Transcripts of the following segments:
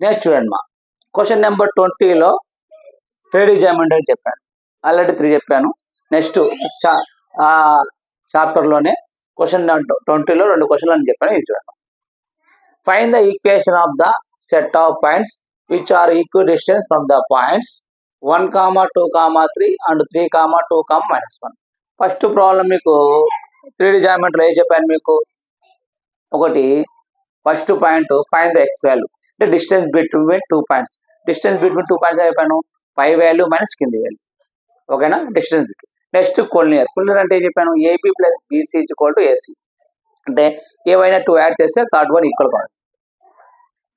Next చూడండి మా question number 20లో 3D జామెంట్రీ అని చెప్పాను, ఆల్రెడీ 3 చెప్పాను. నెక్స్ట్ చాప్టర్లోనే క్వశ్చన్ 20లో 2 క్వశ్చన్లు అని చెప్పాను. ఇది చూడండి. Find the equation of the set of points which are equidistance from the points 1, 2, 3 and 3, 2, -1. First problem మీకు 3D జామెంట్రీలో ఏం చెప్పాను మీకు, ఒకటి first point find the x value అంటే distance between 2 points. Distance between 2 points చెప్పాను, పై value minus కింది వాల్యూ. ఓకేనా, distance between. Next collinear. Collinear అంటే ఏం చెప్పాను, AB plus BC equal AC. అంటే ఏవైనా 2 యాడ్ చేస్తే థర్డ్ వన్ ఈక్వల్ కాదు.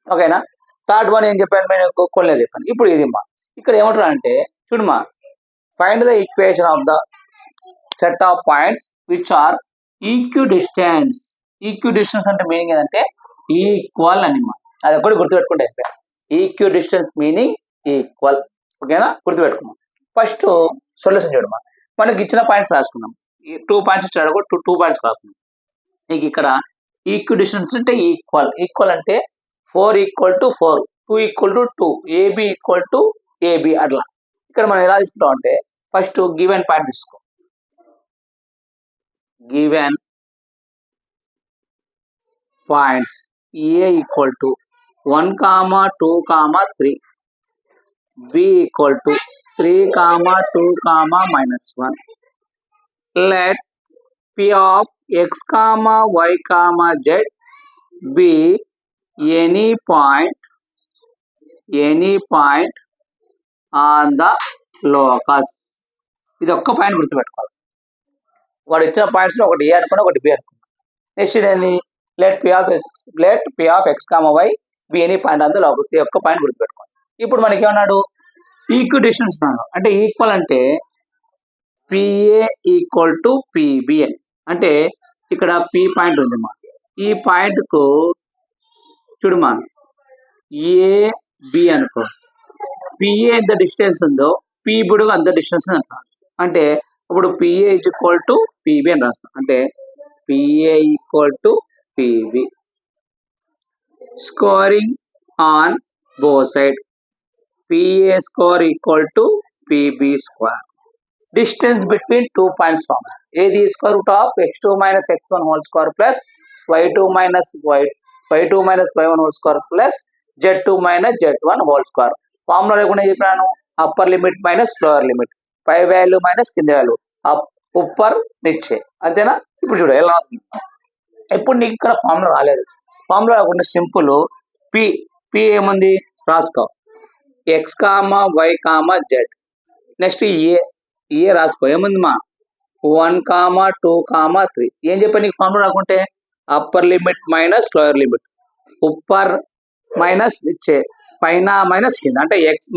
ఓకేనా, థర్డ్ వన్ ఏం చెప్పాను నేను, కొలినియర్ చెప్పాను. ఇప్పుడు ఇది మా ఇక్కడ ఏమంటున్నా అంటే చూడమా, find the equation of the set of points which are equidistance. Equidistance అంటే మీనింగ్ ఏంటంటే ఈక్వల్ అని మా, అది ఒకటి గుర్తుపెట్టుకుంటే అయిపోయాయి. Equidistance meaning equal. ఓకేనా, గుర్తుపెట్టుకున్నాం. ఫస్ట్ సొల్యూషన్ చూడమా, మనకి ఇచ్చిన పాయింట్స్ రాసుకున్నాం. 2 పాయింట్స్ ఇచ్చాడు, 2 పాయింట్స్ రాసుకున్నాం. నీకు ఇక్కడ ఈక్వి డిస్టెన్స్ అంటే ఈక్వల్. ఈక్వల్ అంటే 4 = 4, 2 = 2, ఏబి = ఏబి. అట్లా ఇక్కడ మనం ఎలా తీసుకుంటాం అంటే ఫస్ట్ గివెన్ పాయింట్ తీసుకో. Given points A = 1, 2, 3, b = 3, 2, -1. let p of x, y, z be any point on the locus. ఇది ఒక్క పాయింట్ గుర్తుపెట్టుకోవాలి. వాడు ఇచ్చిన పాయింట్స్ లో ఒకటి ఏ అనుకున్నా, ఒకటి బి అనుకున్నా. నెక్స్ట్ ఇదేంటి, let p of x, y be any point on the locus. ఈ ఒక్క పాయింట్ గుర్తుపెట్టుకోవాలి. ఇప్పుడు మనకి ఏమన్నాడు, ఈక్వి డిస్టెన్స్ అన్నాడు. అంటే ఈక్వల్ అంటే పిఏ = పిబి అని. అంటే ఇక్కడ పి పాయింట్ ఉంది మా, ఈ పాయింట్ కు చూడమా ఏబి అనుకో. పిఏ ఎంత డిస్టెన్స్ ఉందో పి బుడుగు అంత డిస్టెన్స్ అంటారు. అంటే ఇప్పుడు పిఏ = పిబి అని రాస్తాం. అంటే PA = PB. Scoring on both side. PA score = PB square. Distance between 2 points form. ఏది square root of x2 - x1 whole square plus y2 - y1 whole square plus z2 - z1 whole square. Formula లేకుండా చెప్పాను, upper limit minus lower limit, పై value minus కింద value, upper నిచ్చే. అంతేనా. ఇప్పుడు చూడు ఎలా వస్తుంది. ఇప్పుడు నీకు ఇక్కడ ఫార్ములా రాలేదు. ఫార్ములా రాకుండా సింపుల్ పి ఏముంది రాసుకో, x, y, z. నెక్స్ట్ ఏ రాసుకో, ఏముంది మా 1, 2, 3. ఏం చెప్పా నీకు ఫార్ములా రాకుంటే, upper limit minus lower limit, upper minus ఇచ్చే, పైన మైనస్ కింద. అంటే x -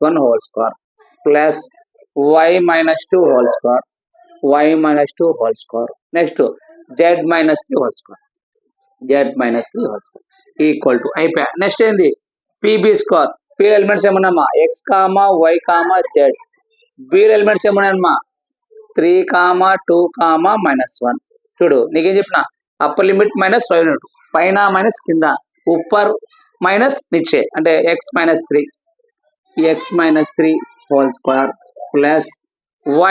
1 whole square plus y - 2 whole square, y - 2 whole square. Next z - 3 whole square, equal to అయిపోయా. నెక్స్ట్ ఏంది, పిబి స్క్వేర్. పి ఎలిమెంట్స్ ఏమన్నామా x, y, z. B elements ఏమన్నామా 3, 2, -1. చూడు నీకేం చెప్పిన, upper limit minus lower limit, పైన minus కింద, upper minus నిచ్చే. అంటే x - 3 whole square plus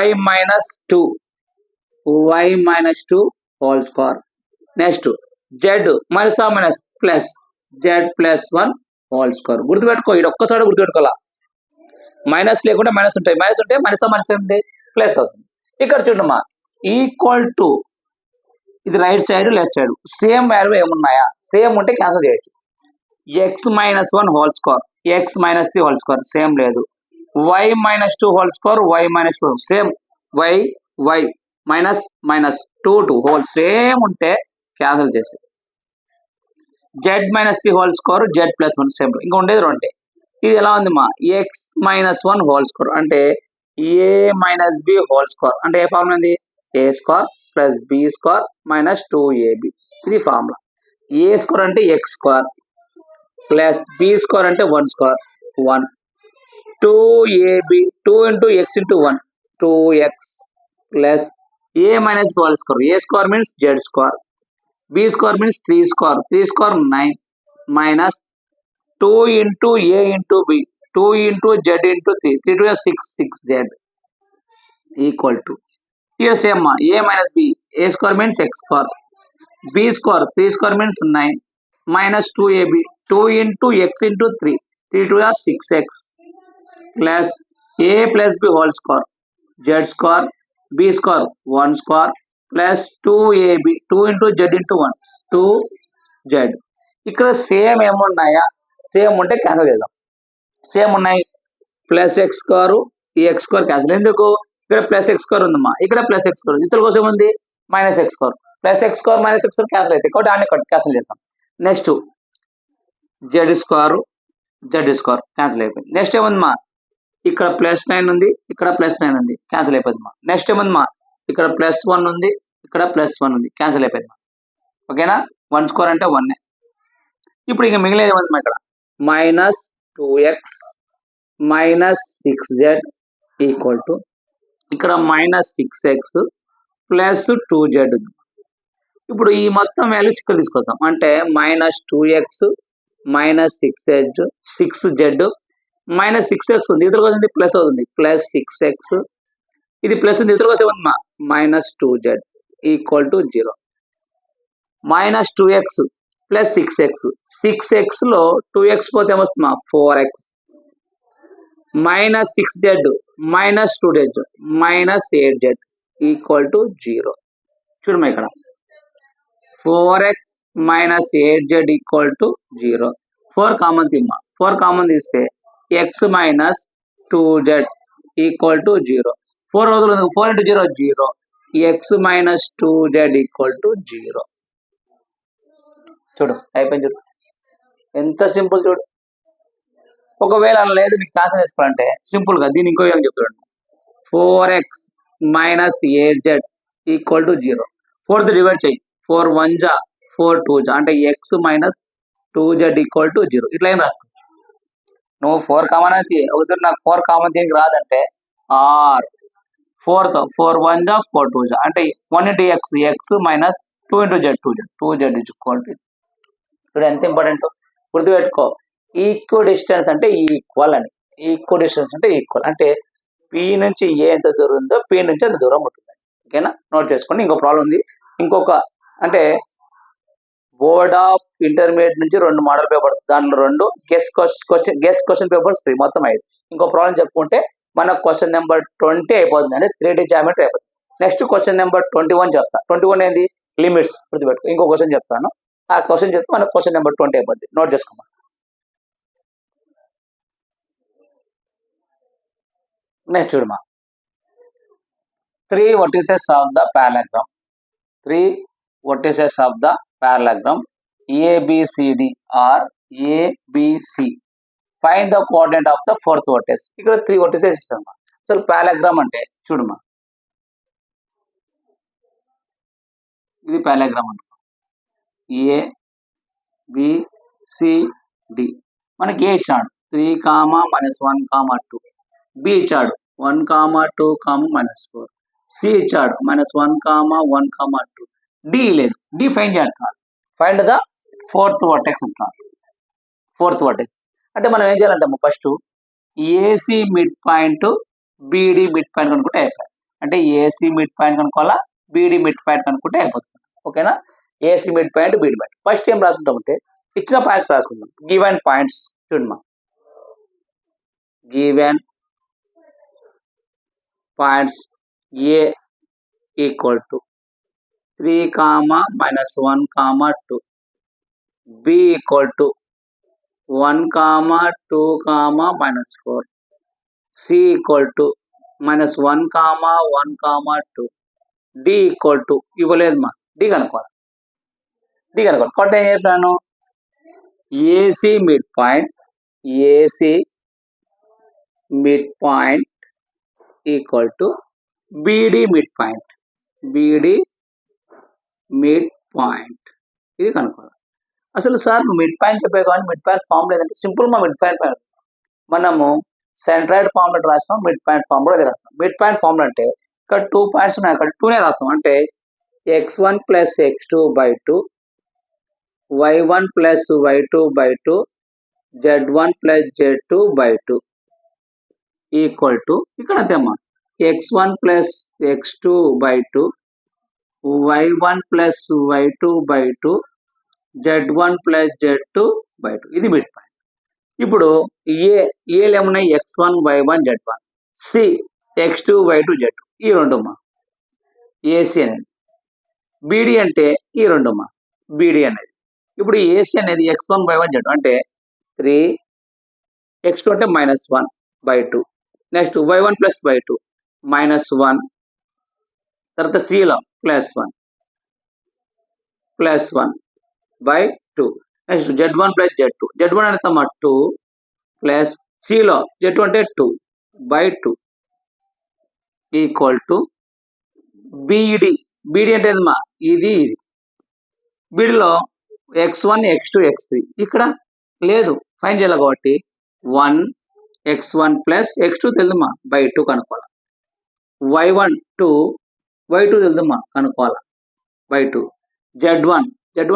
y - 2 whole square. Next z minus plus z+1 whole square. గుర్తుపెట్టుకో, ఇది ఒక్కసారి గుర్తుపెట్టుకోవాలా. మైనస్ లేకుండా మైనస్ ఉంటాయి, మైనస్ ఉంటే మైనస్ ఏంటి ప్లస్ అవుతుంది. ఇక్కడ చూడమ్మా ఈక్వల్ టు, ఇది right side left side same value ఏమున్నాయా, సేమ్ ఉంటే క్యాన్సిల్ చేయొచ్చు. x - 1 whole square, x - 3 whole square same లేదు. y - 2 whole square, y - 2 same. y -2 whole same ఉంటే క్యాన్సిల్ చేసి, z - 3 whole square, z+1 same. ఇంకా ఉండేది 2. ఇది ఎలా ఉంది మా, x - 1 హోల్ స్క్వేర్ అంటే a - b హోల్ స్క్వేర్. అంటే ఏ ఫార్ములా ఉంది, a square plus b square minus 2ab. ఇది ఫార్ములా. a స్క్వేర్ అంటే x square plus b square అంటే 1 square 1, 2ab 2 × x × 1 2x plus a - b whole square. a square means z square, b square means 3 square 9 minus 2 into A into B, 2 into Z into 3, 3 to 6, 6Z equal to, here same A minus B, A square means X square, B square, 3 square means 9, minus 2AB, 2 into X into 3, 3 to 6X, plus A plus B whole square, Z square, B square 1 square, plus 2AB, 2 into Z into 1, 2Z. ఇక్కడ same ఏమున్నాయా, same ఉంటే cancel చేద్దాం. Same ఉన్నాయి, plus x square, ఈ X square cancel. ఎందుకు, ఇక్కడ plus x square ఉందమ్మా, ఇక్కడ plus x square, ఇతరుల కోసం ఉంది minus X square, plus x square minus X square cancel అవుతాయి కాబట్టి అన్ని క్యాన్సిల్ చేస్తాం. Next Z square, Z square cancel అయిపోయింది. నెక్స్ట్ ఏముందమ్మా, ఇక్కడ ప్లస్ 9 ఉంది, ఇక్కడ ప్లస్ 9 ఉంది, క్యాన్సిల్ అయిపోతుందమ్మా. నెక్స్ట్ ఏముందమ్మా, ఇక్కడ ప్లస్ 1 ఉంది, ఇక్కడ ప్లస్ 1 ఉంది, క్యాన్సిల్ అయిపోయిందమ్మా. ఓకేనా, 1 స్క్వేర్ అంటే 1. ఇప్పుడు ఇక మిగిలేదు ఏముందమ్మా, ఇక్కడ minus 2x minus 6z equal to, ఇక్కడ మైనస్ 6x ప్లస్ 2z ఉంది. ఇప్పుడు ఈ మొత్తం వాల్యూస్ ఇక్కడ తీసుకొస్తాం, అంటే minus 2x minus 6z minus 6x ఉంది, ఇతర కోసం ప్లస్ అవుతుంది, ప్లస్ 6x, ఇది ప్లస్ ఉంది, ఇతర కోసం ఏమన్నా minus 2z equal to 0. Minus 2x plus 6x, 6x లో 2x పోతే ఏమొస్తుందా 4x, minus 6z minus 2z minus 8z equal to 0. చూడమ్మా ఇక్కడ 4x minus 8z equal to 0. 4 common తీమ్మా, 4 కామన్ తీస్తే x minus 2z equal to 0. 4 రోజులు 4 into 0 0, x minus 2z equal to 0. చూడు అయిపోయింది, చూడు ఎంత సింపుల్. చూడు ఒకవేళ అలా లేదు మీకు క్యాన్సిల్ చేసుకోవాలంటే సింపుల్గా దీన్ని ఇంకో విధంగా చెప్తాడు, 4x minus 8z equal to 0. 4తో డివైడ్ చేయి, 4 1 జా 4 2 జా, అంటే x minus 2z equal to 0. ఇట్లా ఏం రాసుకో, నువ్వు 4 కామన్ అయితే ఒకసారి నాకు 4 కామన్ దీనికి రాదంటే ఆర్ 4తో 4 1 జా 4 2 జా, అంటే 1 into x minus 2 into z 2z equal to. ఇప్పుడు ఎంత ఇంపార్టెంట్ గుర్తుపెట్టుకో, ఈక్వ డిస్టెన్స్ అంటే ఈక్వల్ అని, ఈక్వ డిస్టెన్స్ అంటే ఈక్వల్ అంటే పి నుంచి ఏ ఎంత దూరం ఉందో పి నుంచి అంత దూరం ఉంటుంది. ఓకేనా, నోట్ చేసుకోండి. ఇంకో ప్రాబ్లం ఉంది, ఇంకొక అంటే బోర్డ్ ఆఫ్ ఇంటర్మీడియట్ నుంచి 2 మోడల్ పేపర్స్, దాంట్లో 2 గెస్ క్వశ్చన్ పేపర్స్ 3, మొత్తం 5. ఇంకో ప్రాబ్లం చెప్పుకుంటే మనకు క్వశ్చన్ నెంబర్ 20 అయిపోతుంది, అంటే 3D జామెట్రీ అయిపోతుంది. నెక్స్ట్ క్వశ్చన్ నెంబర్ 21 చెప్తా. 21 ఏంది, లిమిట్స్. గుర్తుపెట్టుకో, ఇంకో క్వశ్చన్ చెప్తాను, ఆ క్వశ్చన్ చెప్తే మనకు క్వశ్చన్ నెంబర్ 20 అయిపోద్ది. నోట్ చేసుకోమా. నెక్స్ట్ చూడమా, 3 vertices of the parallelogram, 3 vertices of the parallelogram ABCD or ABC. Find the coordinate of the fourth vertex. ఇక్కడ 3 vertices ఇస్తాం. అసలు parallelogram అంటే చూడమా, ఇది parallelogram అంటే A B C D. మనకి ఏ ఇచ్చాడు 3, -1, -2. B ఇచ్చాడు 1, 2, -4. C ఇచ్చాడు -1, 1, 2. D లేదు, D ఫైండ్ చేయాలి. ఫైండ్ ద ఫోర్త్ వర్టెక్స్ అంటున్నారు. ఫోర్త్ వర్టెక్స్ అంటే మనం ఏం చేయాలంటే first AC mid point BD mid point కనుక్కుంటే అయిపోయింది. అంటే ఏసీ మిడ్ పాయింట్ కనుక్కోవాలా, బీడీ మిడ్ పాయింట్ కనుక్కుంటే అయిపోతుంది. ఓకేనా, AC mid point BD point. First ఏం రాసుకుంటామంటే ఇచ్చిన పాయింట్స్ రాసుకుందాం. గివెన్ పాయింట్స్ చూడమ్మా, given points A equal to 3, -1, 2. B equal to 1, 2, -4. C equal to -1, 1, 2. D equal to ఇవ్వలేదు మా, డి కనుక్కోవాలి. కొట్ట ఏం చెప్పాను, AC mid point equal to beedi mid point, ఇది కనుక్కోవాలి. అసలు సార్ మిడ్ పాయింట్ చెప్పే కానీ మిడ్ పాయింట్ ఫామ్ లేదంటే సింపుల్ మా మిడ్ పాయింట్ మనము సెంట్రాయిడ్ ఫార్ములా రాస్తాం, మిడ్ పాయింట్ ఫార్ములా అదే రాస్తాం. మిడ్ పాయింట్ ఫార్ములా అంటే ఇక్కడ 2 పాయింట్స్ ఉన్నాయి, అక్కడ 2నే రాస్తాం. అంటే x1 + x2/2 y1 plus y2 by 2 z1 plus z2 by 2 equal to ఇక్కడ అంతేమ్మా x1 plus x2 by 2 y1 plus y2 by 2 z1 plus z2 by 2 ఇది మిడ్ పాయింట్. ఇప్పుడు ఏలు ఏమున్నాయి x1 y1 z1, C x2 y2 z2 ఈ రెండుమ్మా AC అనేది. బీడీ అంటే ఈ రెండుమ్మా బీడీ అనేది. ఇప్పుడు ఏసీ అనేది x1 by 1 z అంటే 3 x2 అంటే -1 by 2 next y1 plus y2 -1 తర్వాత సిలో +1 by 2 next z1 plus z2 z1 అంటే 2 ప్లస్ సిలో z2 అంటే 2 by 2 equal to BD. BD అంటే ఏదమ్మా ఇది బీడీలో x1 x2 x3 ఇక్కడ లేదు ఫైన్ చేయాలి కాబట్టి 1 x1 ప్లస్ x2 తెలుదమ్మా బై 2 కనుక్కోవాలి. y1 2 y2 తెలుదమ్మా కనుక్కోవాలి బై 2. z1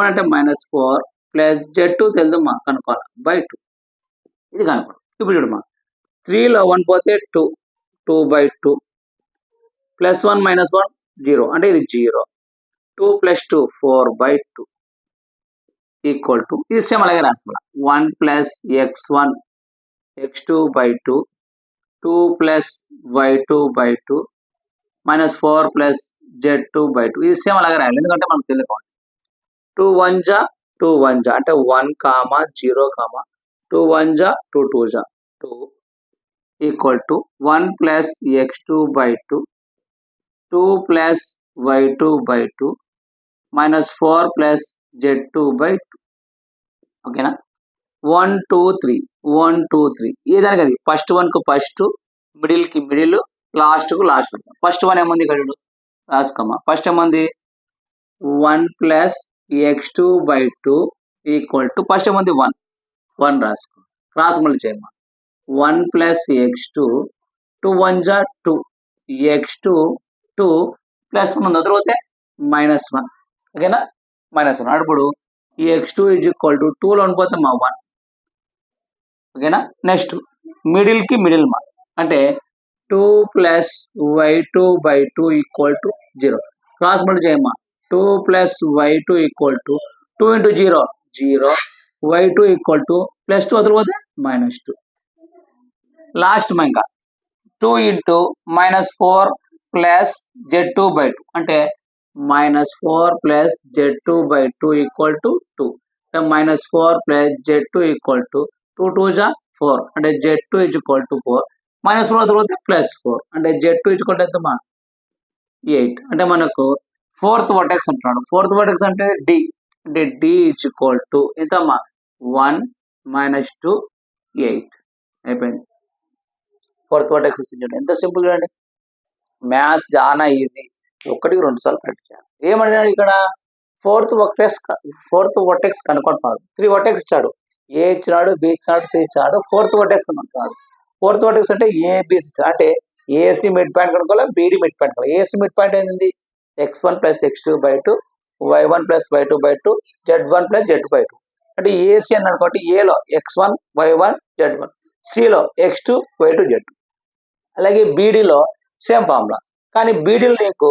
అంటే -4 ప్లస్ z2 తెలుదమ్మా కనుక్కోవాలి బై 2 ఇది కనుక్కోవాలి. ఇప్పుడు చూడమ్మా 3లో 1 పోతే 2 by 2 +1 -1 0 అంటే ఇది 0 2 + 2 4 by 2 ఈక్వల్ టు ఇది సేమ్ అలాగే రాసుకోవాలి 1 plus x1 x2 by 2 2 plus y2 by 2 -4 plus z2 by 2 ఇది సేమ్ అలాగే రాయాలి ఎందుకంటే మనకు తెలియదు కాబట్టి 2 1 జా 2 1 జా అంటే 1 0 2 1 జా 2 2 జా 2 equal to 1 plus x2 by 2 2 plus y2 by 2 -4 plus z2 by 2 ఓకేనా. 1 2 3 1 2 3 ఏదానికి అది ఫస్ట్ వన్ కు ఫస్ట్ మిడిల్ కి మిడిల్ లాస్ట్ కు లాస్ట్. ఫస్ట్ వన్ ఏముంది ఇక్కడ రాసుకోమా ఫస్ట్ ఏముంది 1 plus x2 by 2 equal to first ఏముంది 1 రాసుకో క్రాస్ మళ్ళీ చేయమ్మా 1 ప్లస్ x2 2 1 జా 2 x2 2 ప్లస్ 1 ఉంది తర్వాత -1 ఓకేనా -1 అప్పుడు ఈ x2 ఈజ్ ఈక్వల్ టు 2లో పోతే మా 1 ఓకేనా. నెక్స్ట్ మిడిల్ కి మిడిల్ మా అంటే 2 plus y2 by 2 equal to 0 cross multi చేయమ్మా 2 plus y2 equal to 2 into 0 0 y2 equal to +2 అతను పోతే -2 లాస్ట్ మా ఇంకా 2 ఇంటూ -4 ప్లస్ z2 by 2 అంటే -4 plus z2 by 2 equal to 2 -4 plus z2 equal to 2 2 జా 4 అంటే z2 ఈజ్ ఈక్వల్ టు 4 -4 తర్వాత +4 అంటే z2 ఈజ్ ఈక్వల్ టు ఎంతమా 8 అంటే మనకు ఫోర్త్ వర్టెక్స్ అంటున్నాడు. ఫోర్త్ వర్టెక్స్ అంటే డి అంటే డి ఈజ్ ఈక్వల్ టు ఎంతమ్మా 1 -2 8 అయిపోయింది. ఫోర్త్ వర్టెక్స్ వచ్చింది ఎంత సింపుల్ చూడండి. మ్యాథ్స్ చాలా ఈజీ 1 2 సార్లు కరెక్ట్ చేయాలి. ఏమడినాడు ఇక్కడ ఫోర్త్ వర్టెక్స్ కనుక్కుంటున్నాడు. 3 వర్టెక్స్ ఇచ్చాడు ఏ ఇచ్చినాడు బి ఇచ్చినాడు సి ఇచ్చాడు ఫోర్త్ వర్టెక్స్ కనుక్కుంటున్నాడు. ఫోర్త్ వర్టెక్స్ అంటే ఏబిసి అంటే ఏసీ మిడ్ పాయింట్ కనుక్కోవాలి బీడీ మిడ్ పాయింట్ కనుక్కోవాలి. ఏసీ మిడ్ పాయింట్ ఏంది x1 plus x2 by 2 y1 plus y2 by 2 z1 plus z2 by 2 అంటే ఏసీ అన్నాడు కాబట్టి ఏలో x1 y1 z1 సిలో x2 y2 z2 అలాగే బీడీలో సేమ్ ఫార్ములా కానీ బీడీలో నీకు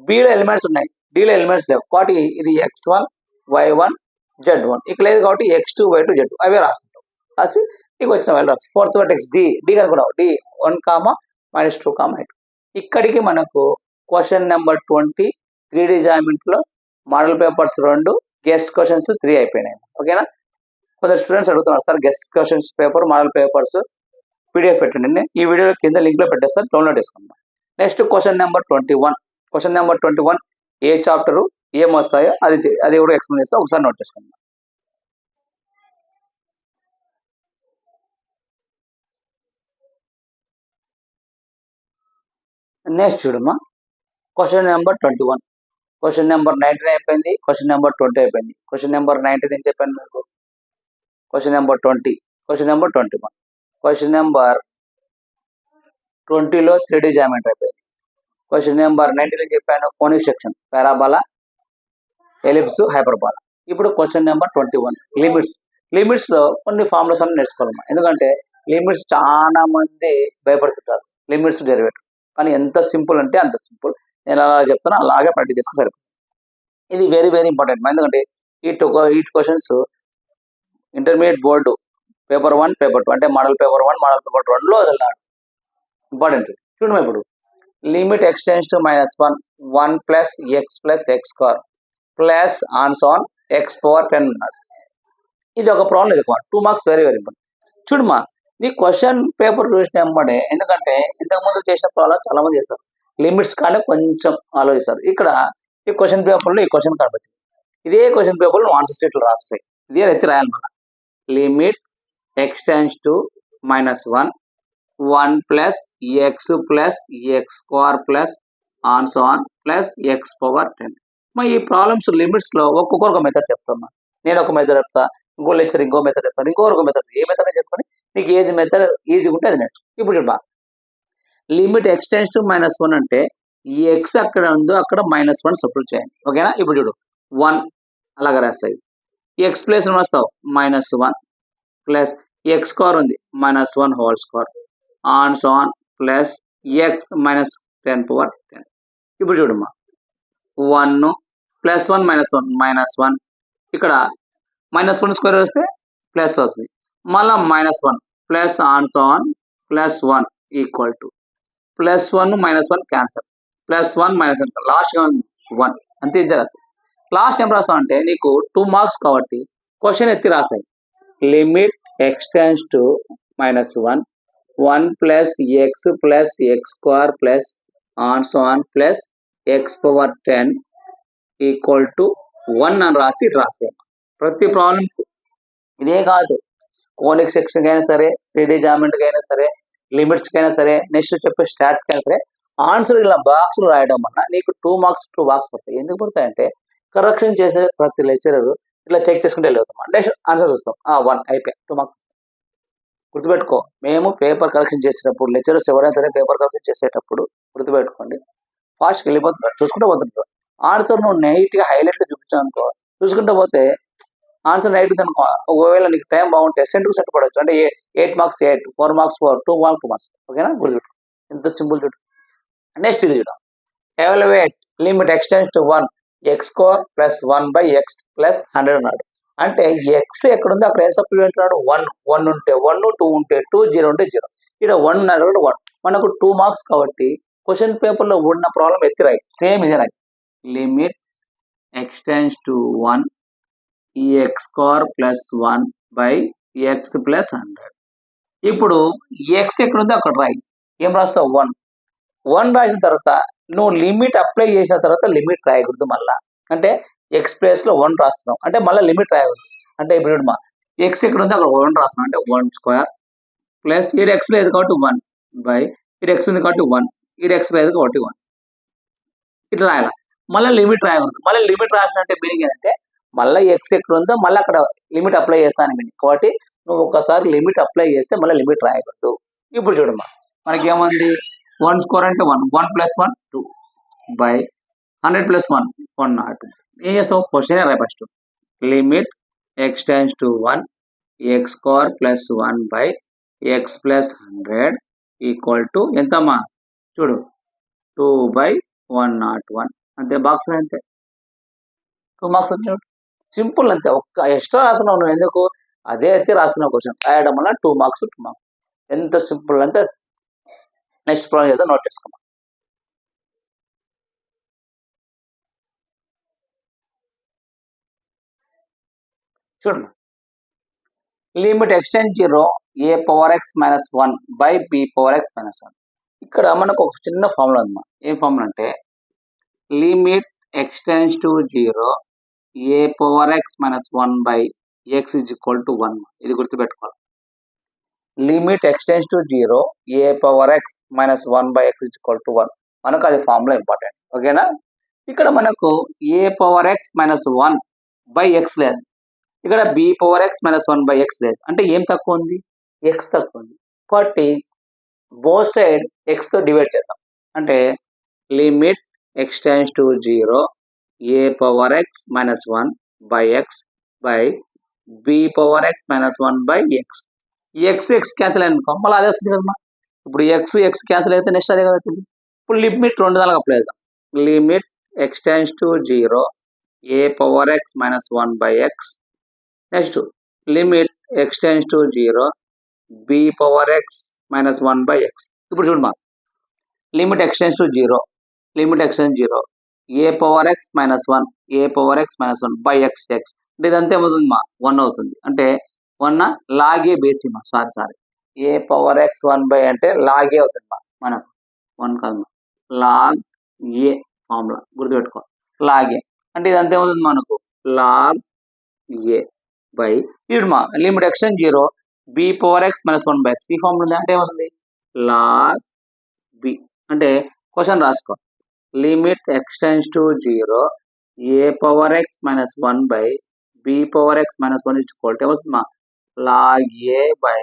బీలో ఎలిమెంట్స్ ఉన్నాయి డీలో ఎలిమెంట్స్ లేవు కాబట్టి ఇది x1 y1 z1 ఇక్కడ లేదు కాబట్టి x2 y2 z2 అవే రాసుకుంటాం. రాసి నీకు వచ్చిన వాల్యూ రాసు. ఫోర్త్ వర్టెక్స్ డి కనుక్కున్నావు డి 1 -2 8 ఇక్కడికి మనకు క్వశ్చన్ నెంబర్ 20 3D జామెట్రీలో మోడల్ పేపర్స్ 2 గెస్ట్ క్వశ్చన్స్ 3 అయిపోయినాయి. ఓకేనా. కొందరు స్టూడెంట్స్ అడుగుతున్నారు sir guess questions paper model papers PDF పెట్టండి. ఈ వీడియో కింద లింక్ లో పెట్టేస్తారు డౌన్లోడ్ చేసుకుందాం. నెక్స్ట్ క్వశ్చన్ నెంబర్ 21 ఏ చాప్టర్ ఏం వస్తాయో అది కూడా ఎక్స్ప్లెయిన్ చేస్తా ఒకసారి నోట్ చేసుకుందాం. నెక్స్ట్ చూడమ్మా క్వశ్చన్ నెంబర్ 21 క్వశ్చన్ నెంబర్ 19 అయిపోయింది క్వశ్చన్ నెంబర్ 20 అయిపోయింది. క్వశ్చన్ నెంబర్ 19 ఏం చెప్పాను మీకు question number 20 question number 21 question number 20లో 3D జామెట్రీ అయిపోయింది. క్వశ్చన్ నెంబర్ 19 ఏం చెప్పాను conic section parabola ellipse hyperbola ఇప్పుడు క్వశ్చన్ నెంబర్ 21 లిమిట్స్ లో కొన్ని ఫార్ములాస్ అన్ని నేర్చుకోవాలమ్మా. ఎందుకంటే లిమిట్స్ చాలా మంది భయపడుతుంటారు లిమిట్స్ డెరివేటివ్, కానీ ఎంత సింపుల్ అంటే అంత సింపుల్. నేను అలా చెప్తాను, అలాగే ప్రాక్టీస్ చేసుకుని సరిపోతుంది. ఇది వెరీ వెరీ ఇంపార్టెంట్. ఎందుకంటే ఈ questions intermediate board paper 1 paper 2 అంటే మోడల్ పేపర్ 1 మోడల్ పేపర్ 2లో వదిలినాడు. ఇంపార్టెంట్ చూడమ్మా. ఇప్పుడు limit x tends to -1 plus x plus x square plus Ann's on x power 10 అన్నాడు. ఇది ఒక ప్రాబ్లం. ఇది 2 మార్క్స్ వెరీ వెరీ ఇంపార్టెంట్. చూడమ్మా, నీ క్వశ్చన్ పేపర్ చూసిన వెంబడే, ఎందుకంటే ఇంతకుముందు చేసిన ప్రాబ్లం చాలా మంది చేస్తారు, లిమిట్స్ కానీ కొంచెం ఆలోచిస్తారు. ఇక్కడ ఈ క్వశ్చన్ పేపర్లో ఈ క్వశ్చన్ కనబడుతుంది. ఇదే క్వశ్చన్ పేపర్లో ఆన్సర్ షీట్లు రాస్తాయి. ఇదే ఎత్తి రాయాలి మన limit x tends to -1 plus x square plus Ann's on plus x power 10. మరి ఈ ప్రాబ్లమ్స్ లిమిట్స్ లో ఒక్కొక్క మెథడ్ చెప్తున్నా. నేను ఒక మెథడ్ చెప్తా, ఇంకో లెక్చర్ ఇంకో మెథడ్ చెప్తాను, ఇంకొక మెథడ్. ఏ మెథడ్ చెప్పుకొని నీకు ఏది మెథడ్ ఈజీగా ఉంటే అది నేర్చుకో. ఇప్పుడు చూడ లిమిట్ ఎక్స్టెన్స్ టు -1 అంటే ఈ ఎక్స్ అక్కడ ఉందో అక్కడ -1 సబ్స్టిట్యూట్ చేయండి. ఓకేనా? ఇప్పుడు చూడు 1 అలాగే రాస్తాయి. ఎక్స్ ప్లేస్ రాస్తావు -1 ప్లస్ ఎక్స్ స్క్వేర్ ఉంది -1 హోల్ స్క్వేర్ ఆన్స్ ఆన్ ప్లస్ ఎక్స్ -10 పవర్ 10. ఇప్పుడు చూడమ్మా 1 ప్లస్ 1 -1 ఇక్కడ -1 స్క్వేర్ వస్తే ప్లస్ అవుతుంది, మళ్ళీ -1 plus Ann's on plus 1 equal to +1 -1 cancel +1 -1 last 1 అంతే. ఇద్దరు రాస్తాయి. లాస్ట్ ఏం రాస్తాం అంటే నీకు 2 మార్క్స్ కాబట్టి క్వశ్చన్ ఎత్తి రాసాయి. Limit x tends to -1 plus x square plus Ann's on plus x power 10 equal to 1 అని రాసి రాసాయి. ప్రతి ప్రాబ్లం ఇదే కాదు, కోనిక్ సెక్షన్ అయినా సరే, 3D జామెట్రీకి అయినా సరే, లిమిట్స్కి అయినా సరే, నెక్స్ట్ చెప్పే స్టాట్స్కి అయినా సరే, ఆన్సర్ ఇలా బాక్స్లు రాయడం వల్ల నీకు 2 మార్క్స్ పడతాయి. ఎందుకు పడతాయంటే కరెక్షన్ చేసే ప్రతి లెక్చరర్ ఇట్లా చెక్ చేసుకుంటే వెళ్ళవుతాం. నెక్స్ట్ ఆన్సర్ చూస్తాం, 1 అయిపోయి 2 మార్క్స్. గుర్తుపెట్టుకో, మేము పేపర్ కరెక్షన్ చేసేటప్పుడు లెక్చరర్స్ ఎవరైనా సరే పేపర్ కరెక్షన్ చేసేటప్పుడు గుర్తుపెట్టుకోండి, ఫాస్ట్కి వెళ్ళిపోతున్నారు, చూసుకుంటూ పోతుంటారు. ఆన్సర్ నువ్వు నెయిట్గా హైలైట్గా చూపించావు అనుకో, చూసుకుంటూ పోతే ఆన్సర్ నెగిటివ్ అనుకో, ఒకవేళ నీకు టైం బాగుంటే సెంట్ పడవచ్చు. అంటే 8 మార్క్స్ 8, 4 మార్క్స్ 4, 2 మార్క్స్ 2 మార్క్స్. ఓకేనా? గుర్తుపెట్టు, ఎంత సింపుల్ చూడు. నెక్స్ట్ ఇది చూద్దాం. Evaluate limit x tends to 1 X square plus 1/x plus 100 అన్నాడు. అంటే ఎక్స్ ఎక్కడుందో అక్కడ ఏ సప్లిమెంట్ అంటున్నాడు? 1 ఉంటే 1, 2 ఉంటే 2, 0 ఉంటే 0. ఇక్కడ 1 అన్నాడు, 1. మనకు 2 మార్క్స్ కాబట్టి క్వశ్చన్ పేపర్లో ఉన్న ప్రాబ్లం ఎత్తిరాయి, సేమ్ ఇదే రాయి. Limit x tends to 1 X square plus 1/x plus 100. ఇప్పుడు ఎక్స్ ఎక్కడుందో అక్కడ రాయి. ఏం రాస్తావు? 1 రాసిన తర్వాత నువ్వు లిమిట్ అప్లై చేసిన తర్వాత లిమిట్ రాయకూడదు మళ్ళా. అంటే ఎక్స్ ప్లేస్లో 1 రాస్తున్నావు అంటే మళ్ళీ లిమిట్ రాయకూడదు. అంటే ఇప్పుడు మా ఎక్స్ ఎక్కడ ఉందో అక్కడ 1 రాస్తున్నావు అంటే 1 స్క్వేర్ ప్లస్ ఇది ఎక్స్ లేదు కాబట్టి 1 బై ఇది ఎక్స్ ఉంది కాబట్టి 1, ఇది ఎక్స్ లేదు కాబట్టి 1 ఇట్లా రాయాలి. మళ్ళీ లిమిట్ రాయకూడదు. మళ్ళీ లిమిట్ రాసినట్టే మీనింగ్ ఏంటంటే మళ్ళీ ఎక్స్ ఎక్కడ ఉందో మళ్ళీ అక్కడ లిమిట్ అప్లై చేస్తాను మీనింగ్. కాబట్టి నువ్వు ఒకసారి లిమిట్ అప్లై చేస్తే మళ్ళీ లిమిట్ రాయకూడదు. ఇప్పుడు చూడమ్మా, మనకి ఏమంది? 1 స్క్వేర్ అంటే 1, 1 + 1 2 బై 100 + 1 102. ఏం చేస్తావు? క్వశ్చన్ రాయి first. Limit x tends to 1 X square plus 1/x plus 100 equal to ఎంతమ్మా? చూడు 2/101. అంతే, బాక్స్ అంతే. 2 మార్క్స్ వచ్చాడు. సింపుల్ అంతే. ఒక్క ఎక్స్ట్రా రాసినావు నువ్వు, ఎందుకు? అదే అయితే రాసిన క్వశ్చన్ రాయడం వల్ల 2 మార్క్స్ 2 మార్క్స్. ఎంత సింపుల్ అంటే నెక్స్ట్ ప్రాబ్లం చేద్దాం, నోట్ చేసుకోమా. చూడండి, లిమిట్ ఎక్స్టెన్స్ 0 a⁴x - 1/b⁴x - 1. ఇక్కడ మనకు ఒక చిన్న ఫార్ములా ఉందమ్మా. ఏం ఫార్ములా అంటే limit x tends to 0 a⁴x - 1/x = 1. ఇది గుర్తుపెట్టుకోవాలి. Limit x tends to 0 a⁴x - 1/x = 1. మనకు అది ఫార్ములా ఇంపార్టెంట్. ఓకేనా? ఇక్కడ మనకు a⁴x - 1/x లేదు, ఇక్కడ b⁴x - 1/x లేదు. అంటే ఏం తక్కువ ఉంది? ఎక్స్ తక్కువ ఉంది. కాబట్టి బోత్ సైడ్ ఎక్స్ తో డివైడ్ చేద్దాం. అంటే limit x tends to 0 a⁴x - 1 by x by b power x minus 1 by x. x cancel అనుకో మళ్ళీ అదే వస్తుంది కదమ్మా. ఇప్పుడు x క్యాన్సిల్ అయితే నెక్స్ట్ అదే కదా వచ్చింది. ఇప్పుడు లిమిట్ 2 దానికి అప్లై చేద్దాం. Limit x tends to 0 a power x minus 1 by x. Next limit x tends to 0 b power x minus 1 by x. ఇప్పుడు చూడమ్మా, limit x tends to 0 limit x tends 0 a power x minus 1 a power x minus 1 by x అంటే ఇదంతా ఏమవుతుంది మా 1 అవుతుంది. అంటే 1 లాగే బేసి మా sorry a power x 1 by అంటే లాగే అవుతుంది మా మనకు 1 కాదు లాగ్ ఏ ఫార్ములా గుర్తుపెట్టుకో. లాగే అంటే ఇదంతా ఏమవుతుంది మనకు లాగ్ ఏ బై ఇప్పుడు మా limit x tends 0 b power x minus 1 by x. ఈ ఫార్ములా ఉంది అంటే ఏమవుతుంది లాగ్ b. అంటే క్వశ్చన్ రాసుకో, limit x tends to 0 a power x minus 1 by b power x minus 1 equal to ఏమవుతుందా log a by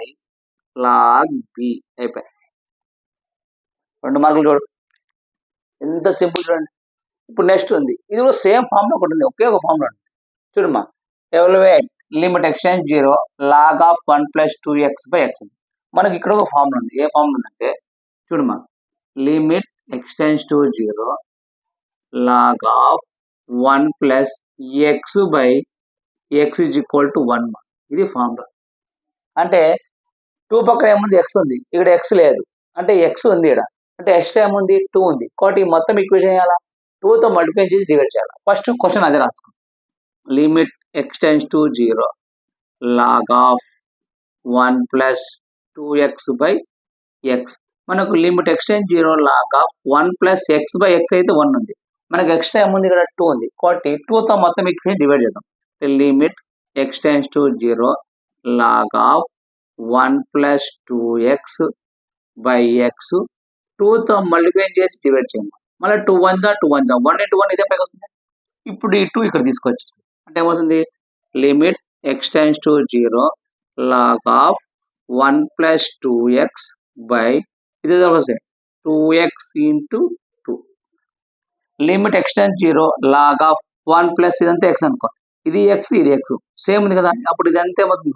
log b. అయిపోయి 2 మార్కులు చూడు, ఎంత సింపుల్ చూడండి. ఇప్పుడు నెక్స్ట్ ఉంది, ఇది కూడా సేమ్ ఫార్ములా ఒకటి ఉంది, ఒకే ఒక ఫార్ములా ఉంది చూడమ్మా. Evaluate limit x tends 0 log of 1 plus 2x by x. మనకి ఇక్కడ ఒక ఫార్ములా ఉంది, ఏ ఫార్ములా ఉందంటే చూడమ్మా, limit x tends to 0 log of 1 plus x by x is equal to 1. ఇది ఫార్ములా. అంటే 2 పక్కన ఏముంది x ఉంది, ఇక్కడ x లేదు అంటే x ఉంది ఇక్కడ, అంటే ఎక్స్ట్రా ఏముంది 2 ఉంది. కాబట్టి మొత్తం ఈక్వేషన్ చేయాలా 2తో మల్టిప్లై చేసి డివైడ్ చేయాలి. ఫస్ట్ క్వశ్చన్ అదే రాసుకో, limit x tends to 0 log of 1 plus 2x by x. మనకు limit x tends 0 log of 1 plus x by x అయితే 1 ఉంది, మనకు ఎక్స్ట్రా ఏముంది ఇక్కడ 2 ఉంది. కాబట్టి 2తో మొత్తం ఈక్వేషన్ డివైడ్ చేద్దాం. Limit x tends to 0 log of 1 plus 2x by x. 2తో మల్టిప్లై చేసి డివైడ్ చేయండి. మళ్ళీ 2 1 2 1 1 into 1 ఇదే పైకి వస్తుంది. ఇప్పుడు ఈ 2 ఇక్కడ తీసుకొచ్చేసి అంటే ఏమవుతుంది limit x tends to 0 log of 1 plus 2x by ఇది వస్తుంది 2x into 2. Limit x tends 0 log of 1 plus ఇదంతా x అనుకో, ఇది x ఇది x సేమ్ ఉంది కదా. అప్పుడు ఇది అంతా ఏమవుతుంది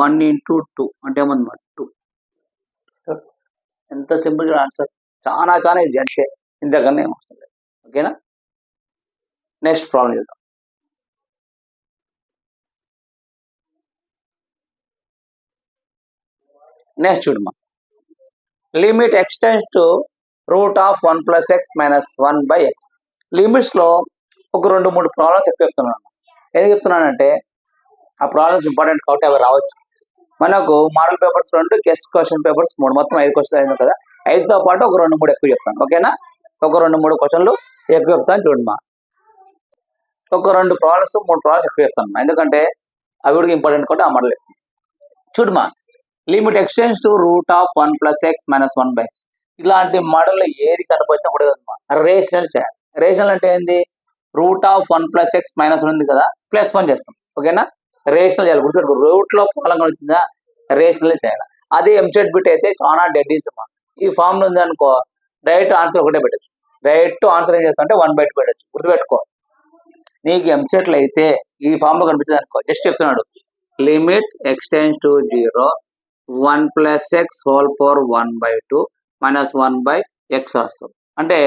1 into 2 అంటే ఏమవుతుంది 2. ఎంత సింపుల్ ఆన్సర్, చాలా ఈజీ అంటే ఇంతకన్నా ఏమవుతుంది. ఓకేనా, నెక్స్ట్ ప్రాబ్లం చూద్దాం. నెక్స్ట్ చూడమ్మా, limit x tends to root of 1 plus x minus 1 by x. లిమిట్స్లో ఒక 2-3 ప్రాబ్లమ్స్ ఎక్కువ చెప్తున్నాను. ఏది చెప్తున్నానంటే ఆ ప్రాబ్లమ్స్ ఇంపార్టెంట్ కాబట్టి అవి రావచ్చు. మనకు model papers 2, guest question papers 3, మొత్తం 5 క్వశ్చన్స్ అయినాయి కదా. 5తో పాటు ఒక 2-3 ఎక్కువ చెప్తాను. ఓకేనా, ఒక 2-3 క్వశ్చన్లు ఎక్కువ చెప్తాను చూడమ్మా. ఒక 2 ప్రాబ్లమ్స్ 3 ప్రాబ్లమ్స్ ఎక్కువ చెప్తాను, ఎందుకంటే అవి కూడా ఇంపార్టెంట్ కాబట్టి ఆ మోడల్ చూడమ్మా. Limit x tends to root of 1 plus x minus 1 by x. ఇలాంటి మోడల్లో ఏది కనపచ్చినా కూడా రేషనల్ చేయాలి. రేషనల్ అంటే ఏంది, route of 1 plus x minus 1 ఉంది కదా, ప్లస్ 1 చేస్తాం. ఓకేనా, రేషనల్ చేయాలి. గుర్తుపెట్టుకో, రూట్లో పాలంగా వచ్చిందా రేషనల్ చేయాలి. అదే ఎంసెట్ బిట్ అయితే చాలా డెడ్ ఈజ్. ఈ ఫామ్ ఉంది అనుకో, డైరెక్ట్ ఆన్సర్ ఒకటే పెట్టచ్చు. డైరెక్ట్ ఆన్సర్ ఏం చేస్తా అంటే 1/2 పెట్టచ్చు. గుర్తుపెట్టుకో, నీకు ఎంసెట్లు అయితే ఈ ఫామ్ లో కనిపించదు అనుకో, జస్ట్ చెప్తున్నాడు limit x tends to 0 1 plus x whole power 1/2 minus 1/x రాస్తాం. అంటే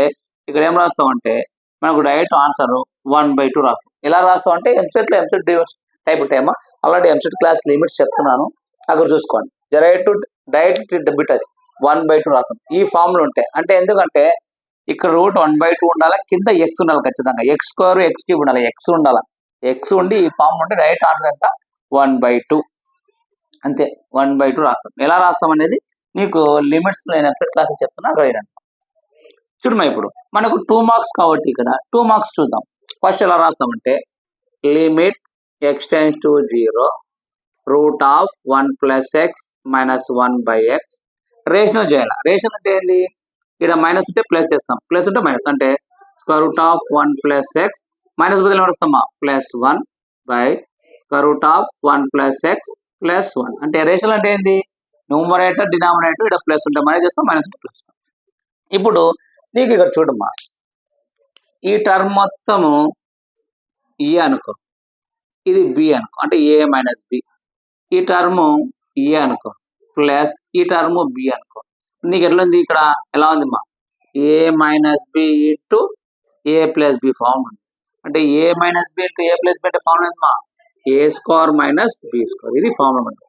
ఇక్కడ ఏం రాస్తాం అంటే మనకు డైరెక్ట్ ఆన్సర్ 1/2 రాస్తాం. ఎలా రాస్తాం అంటే ఎంసెట్ టైప్ టైమా అలాంటి ఎంసెట్ క్లాస్ లిమిట్స్ చెప్తున్నాను, అక్కడ చూసుకోండి. డైరెక్ట్ డెబిట్ అది 1/2 రాస్తాం ఈ ఫామ్ లో ఉంటే. అంటే ఎందుకంటే ఇక్కడ రూట్ 1/2 ఉండాలి, కింద ఎక్స్ ఉండాలి, ఖచ్చితంగా x స్క్వేర్ x క్యూబ్ ఉండాలి, ఎక్స్ ఉండాలి. ఎక్స్ ఉండి ఈ ఫామ్ ఉంటే డైరెక్ట్ ఆన్సర్ ఎంత 1/2 అంతే. 1/2 రాస్తాం. ఎలా రాస్తాం అనేది నీకు లిమిట్స్ నేను ఎంసెట్ క్లాస్ చెప్తున్నా, రాయండి. చూడమ్మా, ఇప్పుడు మనకు 2 మార్క్స్ కాబట్టి ఇక్కడ 2 మార్క్స్ చూద్దాం. ఫస్ట్ ఎలా రాస్తామంటే limit x tends to 0 root of 1 plus x minus 1 by x. Rational చేయాలి. రేషనల్ అంటే ఏంది, ఇక్కడ మైనస్ ఉంటే ప్లస్ చేస్తాం, ప్లస్ ఉంటే మైనస్, అంటే square root of 1 plus x minus బదులు వస్తామా plus 1 by square root of 1 plus x plus 1. అంటే రేషనల్ అంటే ఏంది, న్యూమరేటర్ డినామినేటర్ ఇక్కడ ప్లస్ ఉంటే మైనస్ చేస్తాం, మైనస్ ప్లస్. ఇప్పుడు నీకు ఇక్కడ చూడమ్మా, ఈ టర్మ్ మొత్తము ఈ అనుకో, ఇది బి అనుకో, అంటే ఏ మైనస్ బి. ఈ టర్మ్ ఏ అనుకో ప్లస్ ఈ టర్మ్ బి అనుకో. నీకు ఎట్లా ఉంది ఇక్కడ, ఎలా ఉంది మా ఏ మైనస్ బి ఇంటూ ఏ ప్లస్ బి ఫార్మ్ ఉంది. అంటే ఏ మైనస్ బి ఇంటూ ఏ ప్లస్ బి అంటే ఫార్మ్ ఉంది మా ఏ స్క్వేర్ మైనస్ బి స్క్వేర్. ఇది ఫార్మ్ ఉంది.